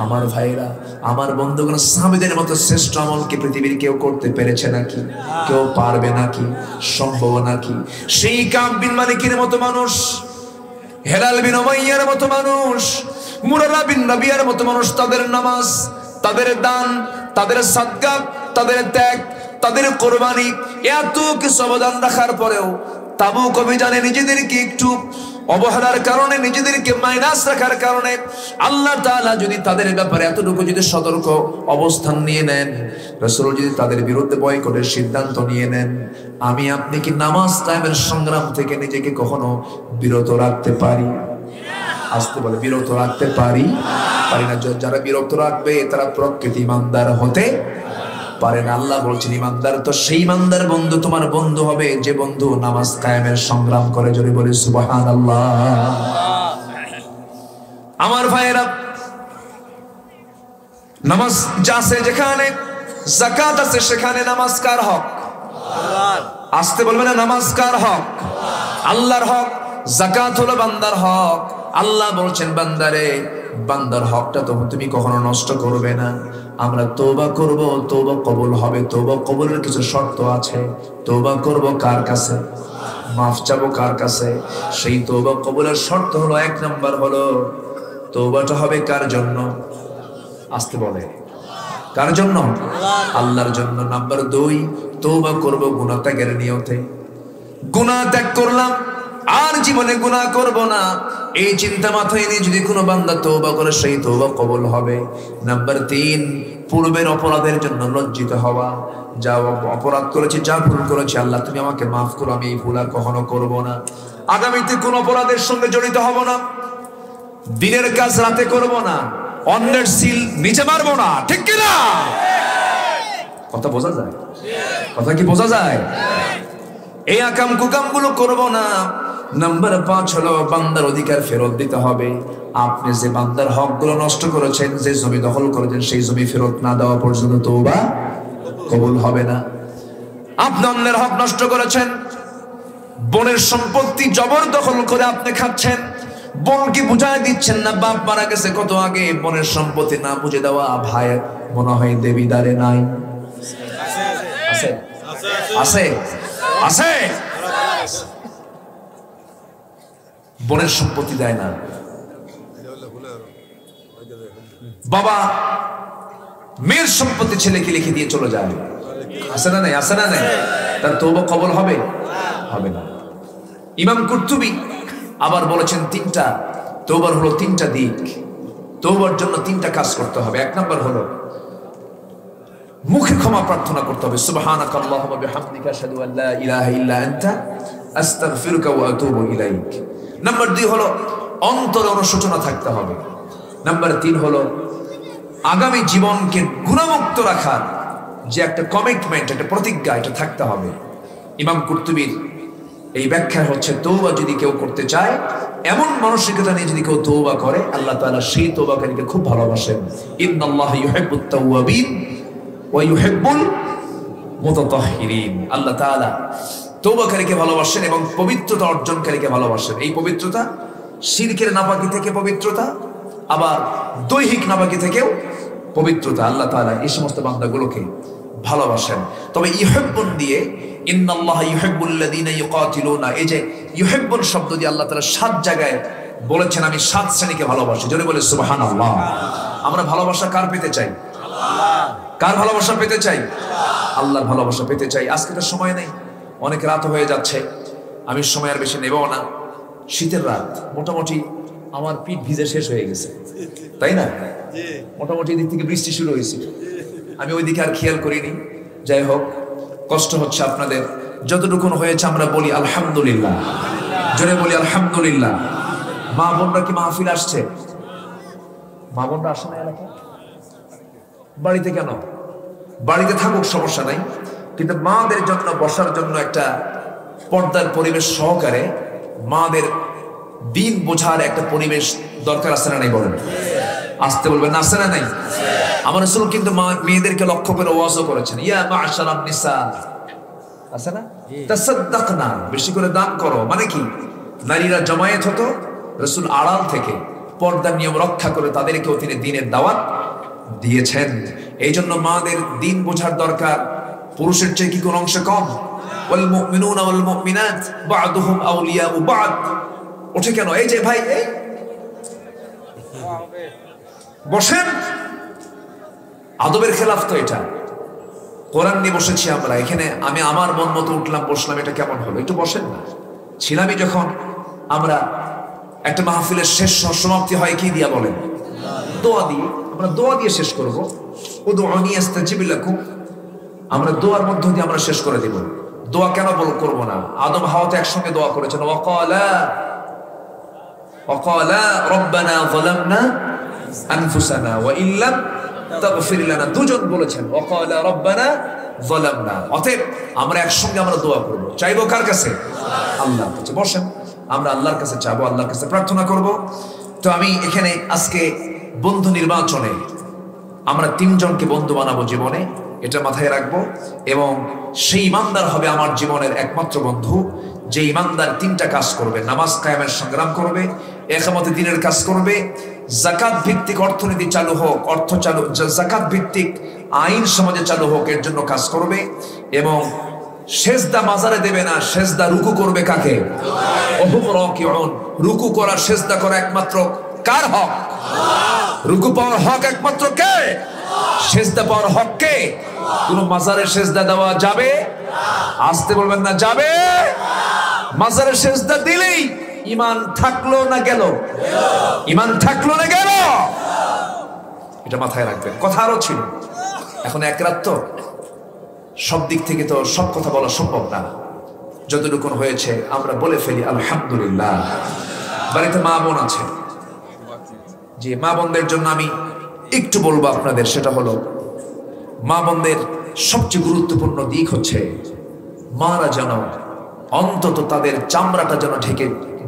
A: আমার ভাইরা, আমার বন্ধুগণ, সাহাবীদের মতো শ্রেষ্ঠ আমল কি পৃথিবীর কেউ করতে পেরেছে নাকি? কেউ পারবে নাকি? সম্ভব নাকি? সেই কাব বিন মালিকের মতো মানুষ, হেলাল বিন উমাইয়ার মতো মানুষ, মুরারা বিন রাবিয়ার মতো মানুষ, তাদের নামাজ, তাদের দান, তাদের সাদকা, তাদের ত্যাগ, তাদের কোরবানি, এত কিছু অবদান রাখার পরেও তাবুক অভিযানে নিজেদেরকে একটু অবহেলার কারণে, নিজেদেরকে মাইনাস রাখার কারণে আল্লাহ তাআলা যদি তাদের ব্যাপারে এতটুকু যদি সতর্ক অবস্থান নিয়ে নেন, রাসূল যদি তাদের বিরুদ্ধে বয়কটের সিদ্ধান্ত নিয়ে নেন, আমি আপনি কি নামাজ কায়েমের সংগ্রাম থেকে নিজেকে কখনো বিরত রাখতে পারি? আসতে বলে, বিরত রাখতে পারি? পারি না। যারা বিরত রাখবে তারা প্রকৃত ইমানদার হতে পারে না। আল্লাহ বলছেন, ইমানদার তো সেই ইমানদার বন্ধু তোমার বন্ধু হবে যে বন্ধু নামাজ কায়েমের সংগ্রাম করে। জোরে বলে সুবহানাল্লাহ। আমার ভাইয়েরা, নামাজ আছে যেখানে, যাকাত আছে সেখানে নামাজ কার হক? আল্লাহর। আসতে বলবে না, নামাজ কার হক? আল্লাহর হক। যাকাত হলো বান্দার হক। আল্লাহ বলছেন, বান্দারে, বান্দার হকটা তো তুমি কখনো নষ্ট করবে না। আমরা তওবা করব, তওবা কবুল হবে। তওবা কবুলের কিছু শর্ত আছে। তওবা করব কার কাছে? মাফ চাবো কার কাছে? সেই তওবা কবুলের শর্ত হলো, 1 নাম্বার হলো তওবাটা হবে কার জন্য? আসতে বলে, কার জন্য? আল্লাহর জন্য। নাম্বার 2, তওবা করব গুনাহ ত্যাগের নিয়তে। গুনাহ ত্যাগ করলাম, আর জীবনে গুনাহ করব না, এই চিন্তা মাথায় নিয়ে যদি কোনো বান্দা তওবা করে, সেই তওবা কবুল হবে। নাম্বার 3, পূর্বের অপরাধের জন্য লজ্জিত হওয়া। যা অপরাধ করেছি, যা ভুল করেছি, আল্লাহ তুমি আমাকে মাফ করো, আমি এই ভুল আর কখনো করব না, আগামীতে কোন অপরাধের সঙ্গে জড়িত হব না। দিনের কাজ রাতে করব না, অন্যের সিল নিচে মারবো না, ঠিক কিনা? কথা বোঝা যায়? কথা কি বোঝা যায়? এই আকাম কুকাম গুলো করবো না। নাম্বার 5 হলো বান্দার অধিকার ফেরত দিতে হবে। আপনি যে বান্দার হক গুলো নষ্ট করেছেন, যে জমি দখল করেছেন, সেই জমি ফেরত না দেওয়া পর্যন্ত তওবা কবুল হবে না। আপনি অন্যের হক নষ্ট করেছেন, বোনের সম্পত্তি জবরদখল করে আপনি খাচ্ছেন, বোনকে বুঝায় দিচ্ছেন না, বাপ মারা গেছে কত আগে, বোনের সম্পত্তি না বুঝে দেওয়া। ভাই মনে হয় দেবিদারে নাই, আছে আছে আছে, বোনের সম্পত্তি দেয় না। বাবা মেয়ের সম্পত্তি ছেলেকে লিখে দিয়ে চলে যায়, আছে না নাই? আছে না নাই? তার তওবা কবুল হবে? হবে না। ইমাম কুরতুবী আবার বলেছেন তিনটা তওবার হলো তিনটা দিক। তওবার জন্য তিনটা কাজ করতে হবে। এক নাম্বার হলো মুখে ক্ষমা প্রার্থনা করতে হবে, সুবহানাকাল্লাহুম্মা বিহামদিকা আশহাদু আল লা ইলাহা ইল্লা আনতা আস্তাগফিরুকা ওয়া আতুবু ইলাইক। নাম্বার 2 হলো অন্তরে অনুশোচনা থাকতে হবে। নাম্বার 3 হলো আগামী জীবনকে গুনাহমুক্ত রাখার যে একটা কমিটমেন্ট, একটা প্রতিজ্ঞা, এটা থাকতে হবে। ইমাম কুরতুবীর এই ব্যাখ্যা হচ্ছে তওবা যদি কেউ করতে চায়, এমন মানসিকতা নিয়ে যদি কেউ তওবা করে, আল্লাহ তাআলা সেই তওবাকারীকে খুব ভালোবাসেন। ইন্নাল্লাহা ইউহিব্বুত তাওয়াবিন ওয়া ইউহিব্বুল মুতাতাহহিরিন। আল্লাহ তাআলা তওবাকারীকে ভালোবাসেন এবং পবিত্রতা অর্জনকারীকে ভালোবাসেন। এই পবিত্রতা শিরকের নাপাকি থেকে পবিত্রতা, আবার দৈহিক নাপাকি থেকেও পবিত্রতা। আল্লাহ তাআলা এই সমস্ত বান্দাগুলোকে ভালোবাসেন। তবে ইউহিব্বুন দিয়ে, ইন্নাল্লাহা ইউহিব্বুল্লাযীনা ইউকাতিলুনা, এই যে ইউহিব্বুন শব্দ দিয়ে আল্লাহ তাআলা 7 জায়গায় বলেছেন আমি 7 শ্রেণীকে ভালোবাসি। জোরে বলে সুবহানাল্লাহ। আমরা ভালোবাসা কার পেতে চাই? কার ভালোবাসা পেতে চাই? আল্লাহর ভালোবাসা পেতে চাই। আজকে তো সময় নেই, অনেক রাত হয়ে যাচ্ছে, আমি সময় আর বেশি নেব না। শীতের রাত, মোটামুটি আমার পিঠ ভিজে শেষ হয়ে গেছে, তাই না? মোটামুটি এদিক থেকে বৃষ্টি শুরু হয়েছিল, আমি ওইদিকে আর খেয়াল করিনি। যাই হোক, কষ্ট হচ্ছে আপনাদের। যতটুকু হয়েছে আমরা বলি আলহামদুলিল্লাহ, জোরে বলি আলহামদুলিল্লাহ। মা বোনরা কি মাহফিল আসছে? মা বোনরা আসে না এলাকা? বাড়িতে কেন? বাড়িতে থাকুক, সমস্যা নাই, কিন্তু মাদের জন্য বসার জন্য একটা পর্দার পরিবেশ সহকারে মাদের দিন বোঝার একটা পরিবেশ দরকার, আছে না নাই? বলেন, আসতে বলবেন না, আছে না নাই? আমার রাসূল কিন্তু মেয়েদেরকে লক্ষ্য করে ওয়াজও করেছেন, ইয়া মা'শারান নিসা, আছে না? তাসাদ্দাকনা, বেশি করে দান করো। মানে কি? নারীরা জমায়েত হতো, রাসূল আড়াল থেকে পর্দার নিয়ম রক্ষা করে তাদেরকেও তিনি দ্বীনের দাওয়াত দিয়েছেন। এই জন্য মাদের দিন বোঝার দরকার। পুরুষের চেয়ে কি কোন অংশে কম? ওয়াল মুমিনুনা ওয়াল মুমিনাত বা'দুহুম আউলিয়াউ বা'দ। ওঠে কেন? এই যে ভাই, এই বসেন, আদবের খেলাফ তো এটা। কোরআন নিয়ে বসেছি আমরা এখানে, আমি আমার মন মতো উঠলাম বসলাম, এটা কেমন হলো? একটু বসেন না। ছিলামই যখন আমরা একটা মাহফিলের শেষ সমাপ্তি হয় কি দিয়া? বলেন, দোয়া দিয়ে। আমরা দোয়া দিয়ে শেষ করবো। উদউনি আস্তাজিব লাকুম, আমরা দোয়ার মধ্য দিয়ে আমরা শেষ করে দিব। দোয়া কেন করবো না? আদম হাওয়া তো একসঙ্গে দোয়া করেছেন, ওয়াকালা রব্বানা যালামনা আনফুসানা ওয়া ইল্লাম তাগফির লানা, দুজন বলেছেন ওয়াকালা রব্বানা যালামনা। অতএব আমরা একসঙ্গে আমরা দোয়া করব। চাইবো কার কাছে? আল্লাহর কাছে। বসেন, আমরা আল্লাহর কাছে চাবো, আল্লাহর কাছে প্রার্থনা করব। তো আমি এখানে আজকে বন্ধু নির্বাচনে আমরা 3 জনকে বন্ধু বানাবো জীবনে, এটা মাথায় রাখবো। এবং সেই ইমানদার হবে আমার জীবনের একমাত্র বন্ধু, যে ইমানদার 3টা কাজ করবে। নামাজ কায়েমের সংগ্রাম করবে, ইকামতে দ্বীনের কাজ করবে, যাকাত ভিত্তিক অর্থনীতি চালু হোক, যাকাত ভিত্তিক আইন সমাজে চালু হোক, এর জন্য কাজ করবে। এবং সেজদা মাজারে দেবে না, সেজদা রুকু করবে কাকে? ওহুম রাকিউন। রুকু করা, সেজদা করা একমাত্র কার হক? রুকু পাওয়ার হক একমাত্র কে? সেজদা পাওয়ার হক কে? কোন মাজারে সেজদা দেওয়া যাবে? আসতে বলবেন না, যাবে? মাজারে সেজদা দিলেই ঈমান থাকলো না গেল? ঈমান থাকলো না গেল? এটা মাথায় রাখবেন। কথা আরো ছিল, এখন এক রাত তো, সব দিক থেকে তো সব কথা বলা সম্ভব না। যতটুকু হয়েছে আমরা বলে ফেলি আলহামদুলিল্লাহ। বাড়িতে মা বোন আছে, যে মা বোনদের জন্য আমি একটু বলবো আপনাদের, সেটা হলো মা বোনদের সবচেয়ে গুরুত্বপূর্ণ দিক হচ্ছে মারা যেন অন্তত তাদের চামড়াটা যেন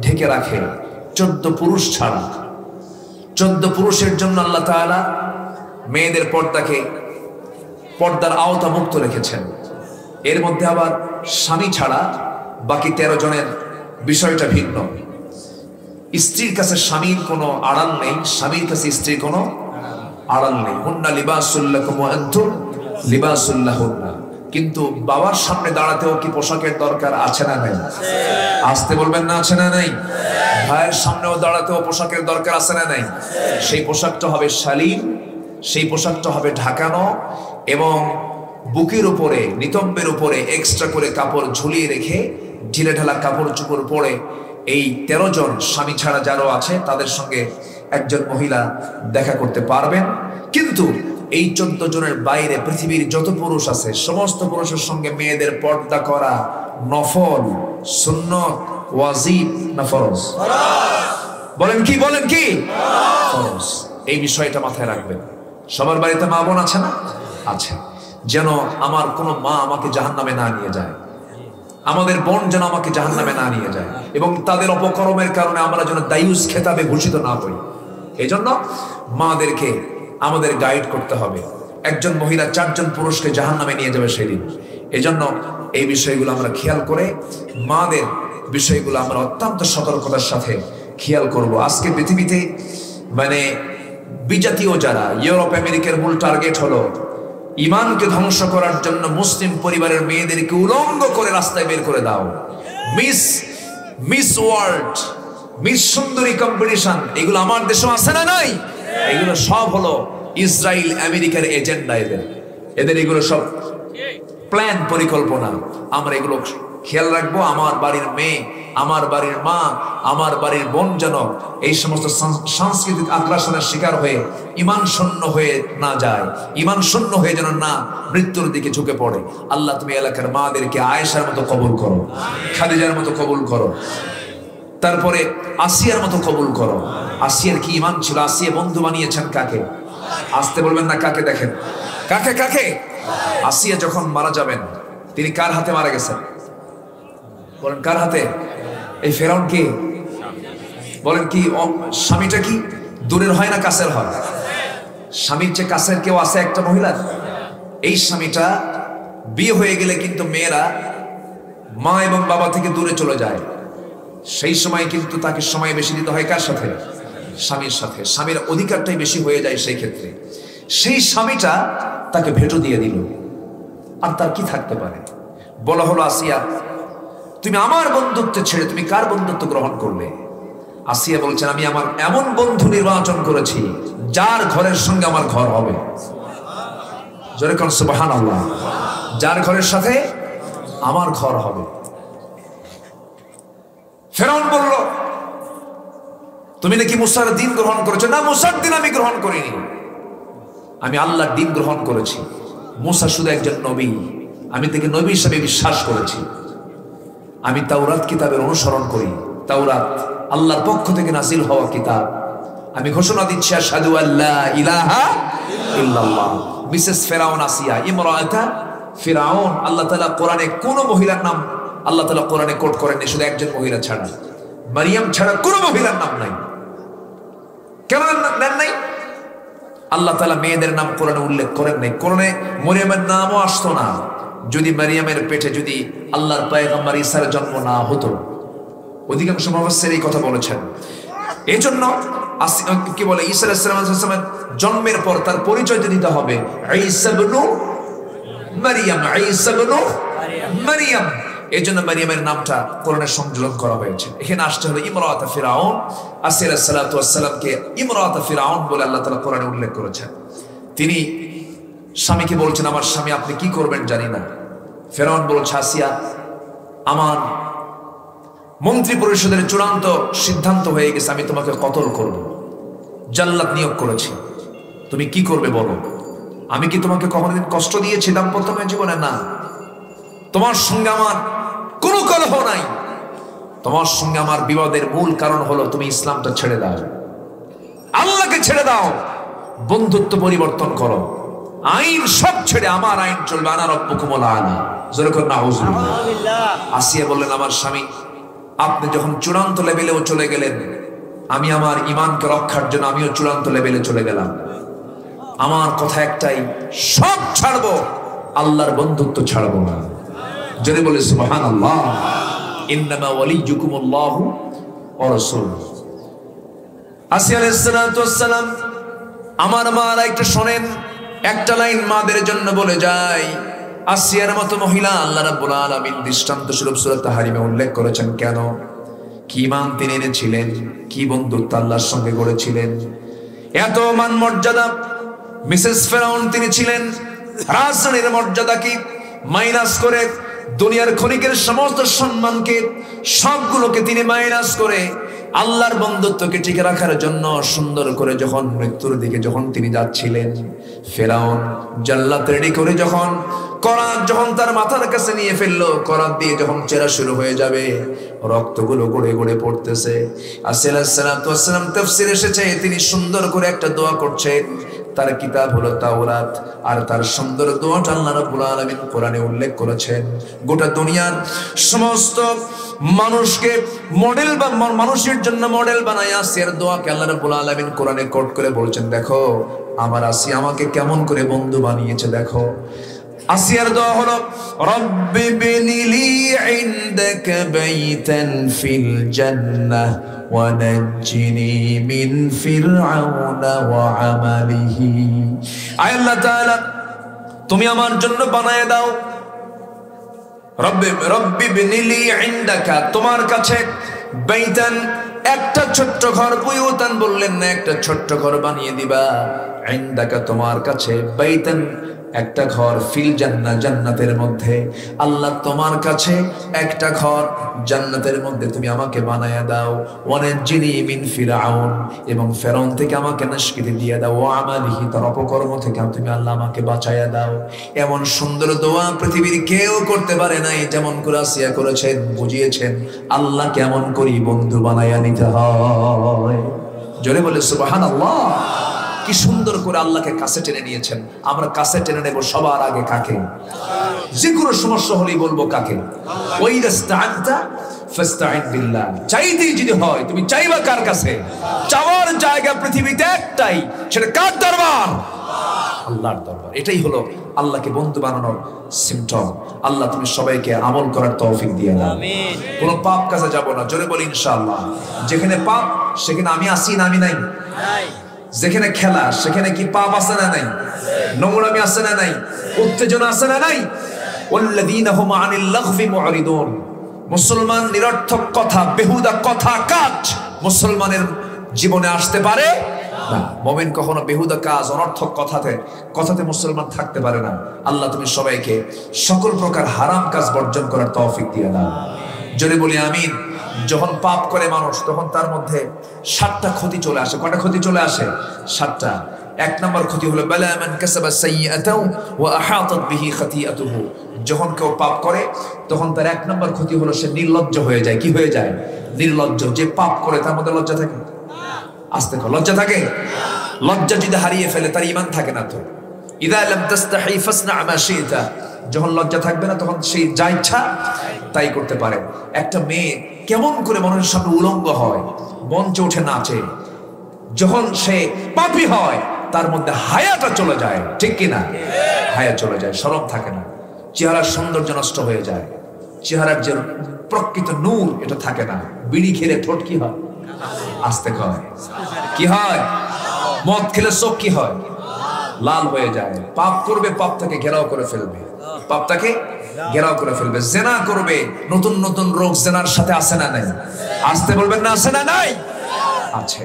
A: ঢেকে রাখে 14 পুরুষ ছাড়া। 14 পুরুষের জন্য আল্লাহ তাআলা মেয়েদের পর্দার আওতা মুক্ত রেখেছেন। এর মধ্যে আবার স্বামী ছাড়া বাকি 13 জনের বিষয়টা ভিন্ন। স্ত্রীর কাছে স্বামীর কোনো আড়াল নেই, স্বামীর কাছে স্ত্রীর কোনো আড়াল নেই। হুন্না লিবাসুল লাকুম ওয়া আনতুম লিবাসুল লাহুন্না। কিন্তু বাবার সামনে দাঁড়াতেও কি পোশাকের দরকার আছে না নাই? আসতে বলবেন না, আছে না নাই? ভাইয়ের সামনেও দাঁড়াতেও পোশাকের দরকার আছে না নাই? সেই পোশাকটা হবে শালীন, সেই পোশাকটা হবে ঢাকানো এবং বুকের উপরে নিতম্বের উপরে এক্সট্রা করে কাপড় ঝুলিয়ে রেখে ঢিলে ঢালা কাপড় চোপড় পরে এই 13 জন স্বামী ছাড়া যারা আছে তাদের সঙ্গে একজন মহিলা দেখা করতে পারবেন। কিন্তু এই 14 জনের বাইরে পৃথিবীর যত পুরুষ আছে সমস্ত পুরুষের সঙ্গে মেয়েদের পর্দা করা নফল, সুন্নত, ওয়াজিব না ফরজ? বলেন কি ফরজ। এই বিষয়টা মাথায় রাখবেন। সবার বাড়িতে মা বোন আছে না? আছে। যেন আমার কোনো মা আমাকে জাহান্নামে না নিয়ে যায়, আমাদের বোন যেন আমাকে জাহান্নামে না নিয়ে যায়, এবং তাদের অপকর্মের কারণে আমরা যেন দায়ুস খেতাবে ভূষিত না হই। এই জন্য মাদেরকে আমাদের গাইড করতে হবে। একজন মহিলা 4 জন পুরুষকে জাহান্নামে নিয়ে যাবে সেদিন। এই জন্য এই বিষয়গুলো আমরা খেয়াল করে মাদের বিষয়গুলো আমরা অত্যন্ত সতর্কতার সাথে খেয়াল করব। আজকে পৃথিবীতে মানে বিজাতীয় যারা, ইউরোপ আমেরিকার মূল টার্গেট হলো ইমানকে ধ্বংস করার জন্য মুসলিম পরিবারের মেয়েদেরকে উলঙ্গ করে রাস্তায় বের করে দাও। মিস ওয়ার্ল্ড, মিস সুন্দরী কম্পিটিশন, এগুলো আমার দেশেও আছে না নাই? এগুলো সব হলো ইসরায়েল আমেরিকার এজেন্ডা। এদের এগুলো সব প্ল্যান, পরিকল্পনা। আমরা এগুলো খেয়াল রাখবো। আমার বাড়ির মেয়ে, আমার বাড়ির মা, আমার বাড়ির বোন যেন এই সমস্ত সাংস্কৃতিক আগ্রাসনের শিকার হয়ে ইমান শূন্য হয়ে না যায়, ইমান শূন্য হয়ে যেন না মৃত্যুর দিকে ঝুঁকে পড়ে। আল্লাহ তুমি এলাকার মাদেরকে আয়েশার মতো কবুল করো, খাদিজার মতো কবুল করো, তারপরে আসিয়ার মতো কবুল করো। আসিয়ার কি ইমান ছিল! আসিয়া বন্ধু বানিয়েছেন কাকে? আসতে বলবেন না, কাকে দেখেন, কাকে? আসিয়া যখন মারা যাবেন, তিনি কার হাতে মারা গেছেন? বলেন কার হাতে? এই ফেরাউন কে? বলেন কি স্বামীটা কি দূরের হয় না কাছের হয়? স্বামীর চেয়ে কাছের কেউ আছে একটা মহিলার? এই স্বামীটা বিয়ে হয়ে গেলে কিন্তু মেয়েরা মা এবং বাবা থেকে দূরে চলে যায়। সেই সময় কিন্তু তাকে সময় বেশি দিতে হয় কার সাথে? স্বামীর সাথে। স্বামীর অধিকারটাই বেশি হয়ে যায় সেই ক্ষেত্রে। সেই স্বামীটা তাকে ভেটো দিয়ে দিল, আর তার কি থাকতে পারে? বলা হলো, আসিয়া তুমি আমার বন্ধুত্ব ছেড়ে তুমি কার বন্ধুত্ব গ্রহণ করলে? আসিয়া বলছেন, আমি আমার এমন বন্ধু নির্বাচন করেছি যার ঘরের সঙ্গে আমার ঘর হবে। জোরে কোন সুবহানাল্লাহ। যার ঘরের সাথে আমার ঘর হবে। ফেরাউন বলল, তুমি নাকি মুসার দিন গ্রহণ করেছো? না, মুসার দিন আমি গ্রহণ করিনি, আমি আল্লাহর দিন গ্রহণ করেছি। মুসা শুধু একজন নবী, আমি তাকে নবী হিসেবে বিশ্বাস করেছি। আমি তাওরাত কিতাবের অনুসরণ করি। তাওরাত আল্লাহর পক্ষ থেকে নাজিল হওয়া কিতাব। আমি ঘোষণা দিচ্ছি, আশহাদু আল্লা ইলাহা ইল্লাল্লাহ। মিসেস ফেরাউন আসিয়া, ইমরাআতা ফিরাউন, আল্লাহ তাআলা কোরআনে কোন মহিলার নাম আল্লাহ তাআলা কোরআনে কোট করেননি, শুধু একজন মহিলা ছাড়া, মারিয়াম ছাড়া কোনো মহিলার নাম নাই। কেন নেন নাই? আল্লাহ তাআলা মেয়েদের নাম কোরআনে উল্লেখ করেন নাই। কোরআনে মরিয়মের নামও আসতো না যদি মারিয়ামের পেটে যদি আল্লাহর পয়গম্বর ঈসার জন্ম না হতো। অধিকাংশ মুফাসসির এই কথা বলেছেন। এই জন্য কি বলে, ঈসা আলাইহিস সালামের জন্মের পর তার পরিচয় দিতে হবে ঈসা ইবনে মারিয়াম, ঈসা ইবনে মারিয়াম। এই জন্য মারিয়ামের নামটা কোরআনে সংযোজন করা হয়েছে। এখানে আসতে হলো ইমরাআতা ফিরাউন। আসিয়া আলাইহিস সালাতু ওয়াস সালামকে ইমরাআতা ফিরাউন বলে আল্লাহ তাআলা কোরআনে উল্লেখ করেছেন। তিনি স্বামীকে বলছেন, আমার স্বামী আপনি কি করবেন জানি না। ফেরাউন বলছে, আসিয়া আমার মন্ত্রী পরিষদের চূড়ান্ত সিদ্ধান্ত হয়ে গেছে, আমি তোমাকে কতল করব, জাল্লাত নিয়োগ করেছি, তুমি কি করবে বলো। আমি কি তোমাকে কখনোদিন কষ্ট দিয়েছি দাম্পত্য জীবনে? না। তোমার সঙ্গে আমার কোনো কলহ নাই। তোমার সঙ্গে আমার বিবাদের মূল কারণ হলো তুমি ইসলামটা ছেড়ে দাও। আল্লাহকে ছেড়ে দাও, বন্ধুত্ব পরিবর্তন করো, আইন সব ছেড়ে আমার আইন চলবে, আনা রব্বুকুমুল আলা। জোরে করে নাউযুবিল্লাহ। আসিয়া বললেন, আমার স্বামী, আপনি যখন চূড়ান্ত লেভেলেও চলে গেলেন, আমি আমার ঈমানকে রক্ষার জন্য আমিও চূড়ান্ত লেভেলে চলে গেলাম। আমার কথা একটাই, সব ছাড়বো, আল্লাহর বন্ধুত্ব ছাড়বো না। জোরে বলে সুবহানাল্লাহ। ইন্নামা ওয়ালিয়্যুকুমুল্লাহু ওয়া রাসূলুহু। আসিয়া আলাইহিস সালাতু ওয়াস সালাম, আমার মারা একটু শোনেন, একটা লাইন মাদের জন্য বলে যায়। আসিয়ার মতো মহিলা আল্লাহ রাব্বুল আলামিন দৃষ্টান্ত স্বরূপ সূরা তাহরিমে উল্লেখ করেছেন। কেন? কি মান তিনি এনেছিলেন, কি বন্ধুত্ব আল্লাহর সঙ্গে গড়েছিলেন, এত মান মর্যাদা। মিসেস ফেরাউন তিনি ছিলেন, রাজরানীর মর্যাদাকে মাইনাস করে, দুনিয়ার ক্ষণিকের সমস্ত সম্মানকে সবগুলোকে তিনি মাইনাস করে আল্লাহর বন্ধুত্বকে টিকে রাখার জন্য সুন্দর করে যখন মৃত্যুর দিকে যখন তিনি যাচ্ছিলেন, ফেরাউন জাল্লাত রেডি করে যখন করাত যখন তার মাথার কাছে নিয়ে ফেললো, করাত দিয়ে যখন চেরা শুরু হয়ে যাবে, রক্তগুলো গড়ে গড়ে পড়তেছে। আসিয়া আলাইহিস সালাতু ওয়াস সালাম তাফসীরে এসেছে, তিনি সুন্দর করে একটা দোয়া করছেন। তার কিতাব হলো তাওরাত, আর তার সুন্দর দোয়াটা আল্লাহ রাব্বুল আলামিন কোরআনে উল্লেখ করেছেন। গোটা দুনিয়ার সমস্ত মানুষকে মডেল বা মানুষের জন্য মডেল বানায় আসিয়ার দোয়াকে আল্লাহ রাব্বুল আলামিন কোরআনে কোট করে বলছেন, দেখো আমার আসিয়া আমাকে কেমন করে বন্ধু বানিয়েছে। দেখো আসিয়ার দোয়া হলো, রব্বি বিনিলি ইনদাকা বাইতান ফিল জান্নাহ ওয়া নাজ্জিনি মিন ফিরআউনা ওয়া আমালিহি। আয় আল্লাহ তাআলা, তুমি আমার জন্য বানায় দাও, রব্বি বিনিলি ইনদাকা, তোমার কাছে, বাইতান, একটা ছোট্ট ঘর, বুয়ুতান বললেন না, একটা ছোট্ট ঘর বানিয়ে দিবা, ইনদাকা তোমার কাছে, বাইতান একটা ঘর, ফিল জান্নাহ জান্নাতের মধ্যে। আল্লাহ তোমার কাছে একটা ঘর জান্নাতের মধ্যে তুমি আমাকে বানায়া দাও, ওয়ানাজ্জিনি মিন ফিরআউন, এবং ফেরাউন থেকে আমাকে নিষ্কৃতি দিয়ে দাও, ওয়া আমালিহি, তার অপকর্ম থেকে তুমি আল্লাহ আমাকে বাঁচায়া দাও। এমন সুন্দর দোয়া পৃথিবীর কেউ করতে পারে নাই যেমন করে আসিয়া করেছেন, বুঝিয়েছেন আল্লাহ কেমন করি বন্ধু বানায়া নিতে হয়। জোরে বলে সুবহানাল্লাহ। কি সুন্দর করে আল্লাহকে কাছে টেনে নিয়েছেন। আমরা কাছে টেনে নেব সবার আগে কাকে? যে কোনো সমস্যা হলেই বলবো কাকে? ওয়াইদাস্তাআনতা ফাস্তাইন বিল্লাহ। চাইতেই যদি হয়, তুমি চাইবা কার কাছে? চাওয়ার জায়গা পৃথিবীতে একটাই, সেটা কার দরবার? আল্লাহর দরবার। এটাই হলো আল্লাহকে বন্ধু বানানোর সিম্পটম। আল্লাহ তুমি সবাইকে আমল করার তৌফিক দিয়ে দাও। আমিন। কোনো পাপ কাজে যাব না, জোরে বলি ইনশাআল্লাহ। যেখানে পাপ সেখানে আমি আসি না, আমি নাই। যেখানে খেলা সেখানে কি পাপ আছে না নাই? নোংরামি আছে না নাই? উত্তেজনা আছে না নাই? ওয়াল্লাযীনা হুম আনিল লাগফি মুরিদুন। মুসলমান নিরর্থক কথা, বেহুদা কথা, কাজ মুসলমানের জীবনে আসতে পারে না। মুমিন কখনো বেহুদা কাজ, অনর্থক কথাতে মুসলমান থাকতে পারে না। আল্লাহ তুমি সবাইকে সকল প্রকার হারাম কাজ বর্জন করার তৌফিক দিয়ে দাও। জোরে বলি আমিন। যখন পাপ করে মানুষ, তখন তার মধ্যে 7টা ক্ষতি চলে আসে। কয়টা ক্ষতি চলে আসে? 7টা। 1 নম্বর ক্ষতি হলো বালা মান কাসাবা সাইয়্যাতাও ওয়া আহাতাত বিহি খাতিআতুহু। যখন কেউ পাপ করে তখন তার 1 নম্বর ক্ষতি হলো সে নির্লজ্জ হয়ে যায়। কি হয়ে যায়? নির্লজ্জ। যে পাপ করে তার মধ্যে লজ্জা থাকে? আস্তে কর, লজ্জা থাকে? লজ্জা যদি হারিয়ে ফেলে তার ঈমান থাকে না। তো ইযা লাম তাস্তাহি ফাসনা মা শি'তা। যখন লজ্জা থাকবে না তখন সে যা ইচ্ছা তাই করতে পারে। একটা মেয়ে কেমন করে মানুষের সামনে উলঙ্গ হয়, মঞ্চে উঠে নাচে। যখন সে পাপী হয় তার মধ্যে হায়াটা চলে যায়, ঠিক কিনা? হায়া চলে যায়, শরম থাকে না, চেহারার সৌন্দর্য নষ্ট হয়ে যায়, চেহারার যে প্রকৃত নূর এটা থাকে না। বিড়ি খেলে ঠোঁট কি হয়? আস্তে হয়। কি হয়? মদ খেলে চোখ কি হয়? লাল হয়ে যায়। পাপ করবে, পাপ তাকে ঘেরাও করে ফেলবে, পাপ তাকে ঘেরাও করে ফেলবে। জেনা করবে, নতুন নতুন রোগ জেনার সাথে আসে না নাই? আসতে বলবেন না, আসে না নাই? আছে।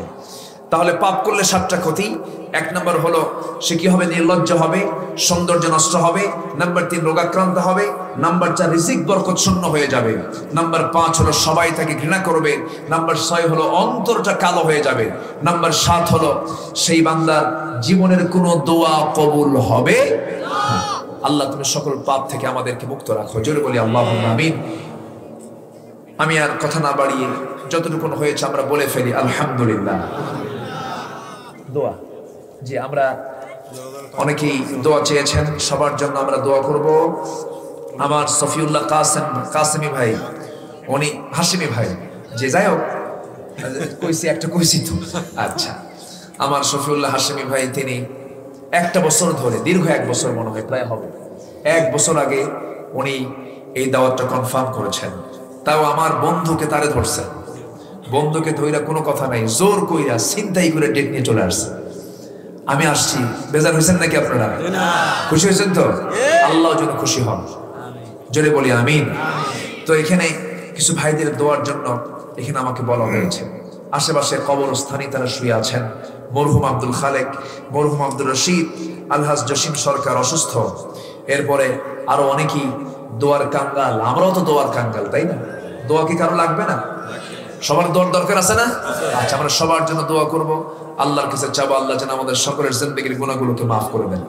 A: তাহলে পাপ করলে 7টা ক্ষতি। 1 নম্বর হলো সে কি হবে? নির্লজ্জ হবে, সৌন্দর্য নষ্ট হবে। নাম্বার 3 রোগাক্রান্ত হবে। নাম্বার 4 রিজিক বরকত শূন্য হয়ে যাবে। নাম্বার 5 হলো সবাই তাকে ঘৃণা করবে। নাম্বার 6 হলো অন্তরটা কালো হয়ে যাবে। নাম্বার 7 হলো সেই বান্দার জীবনের কোনো দোয়া কবুল হবে না। আল্লাহ তুমি সকল পাপ থেকে আমাদেরকে মুক্ত রাখো। জোরে বলি আল্লাহুম্মা আমিন। আমি আর কথা না বাড়িয়ে যতটুকু হয়েছে আমরা বলে ফেলি আলহামদুলিল্লাহ। দোয়া। জি, আমরা অনেকেই দোয়া চেয়েছেন, সবার জন্য আমরা দোয়া করব। আমার সফিউল্লাহ কাসেমি ভাই, উনি হাশিমি ভাই, যে যাই হোক কইছি তো। আচ্ছা, আমার সফিউল্লাহ হাশিমি ভাই, তিনি একটা বছর ধরে, দীর্ঘ 1 বছর মনে হয় প্রায় হবে, 1 বছর আগে উনি এই দাওয়াতটা কনফার্ম করেছেন। তাও আমার বন্ধুকে তারে ধরছেন, বন্ধুকে ধইরা কোনো কথা নাই, জোর কইরা ছিনতাই করে ডেট নিয়ে চলে আসছে। আমি আসছি, বেজার হয়েছেন নাকি আপনারা? খুশি হয়েছেন তো? আল্লাহ যেন খুশি হন, জোরে বলি আমিন। তো এখানে কিছু ভাইদের দোয়ার জন্য এখানে আমাকে বলা হয়েছে। আশেপাশে কবরস্থানে তারা শুয়ে আছেন। মরহুম আব্দুল খালেক, মরহুম আব্দুর রশিদ, আলহাজ জসিম সরকার অসুস্থ, এরপরে আরো অনেকেই দোয়ার কাঙ্গাল। আমরাও তো দোয়ার কাঙ্গাল, তাই না? দোয়া কি কারো লাগবে না? সবার দোয়ার দরকার আছে না? আচ্ছা, আমরা সবার জন্য দোয়া করব। আল্লাহর কাছে চাবো, আল্লাহ যেন আমাদের সকলের জিন্দেগীর গুনাহগুলোকে মাফ করে দেন।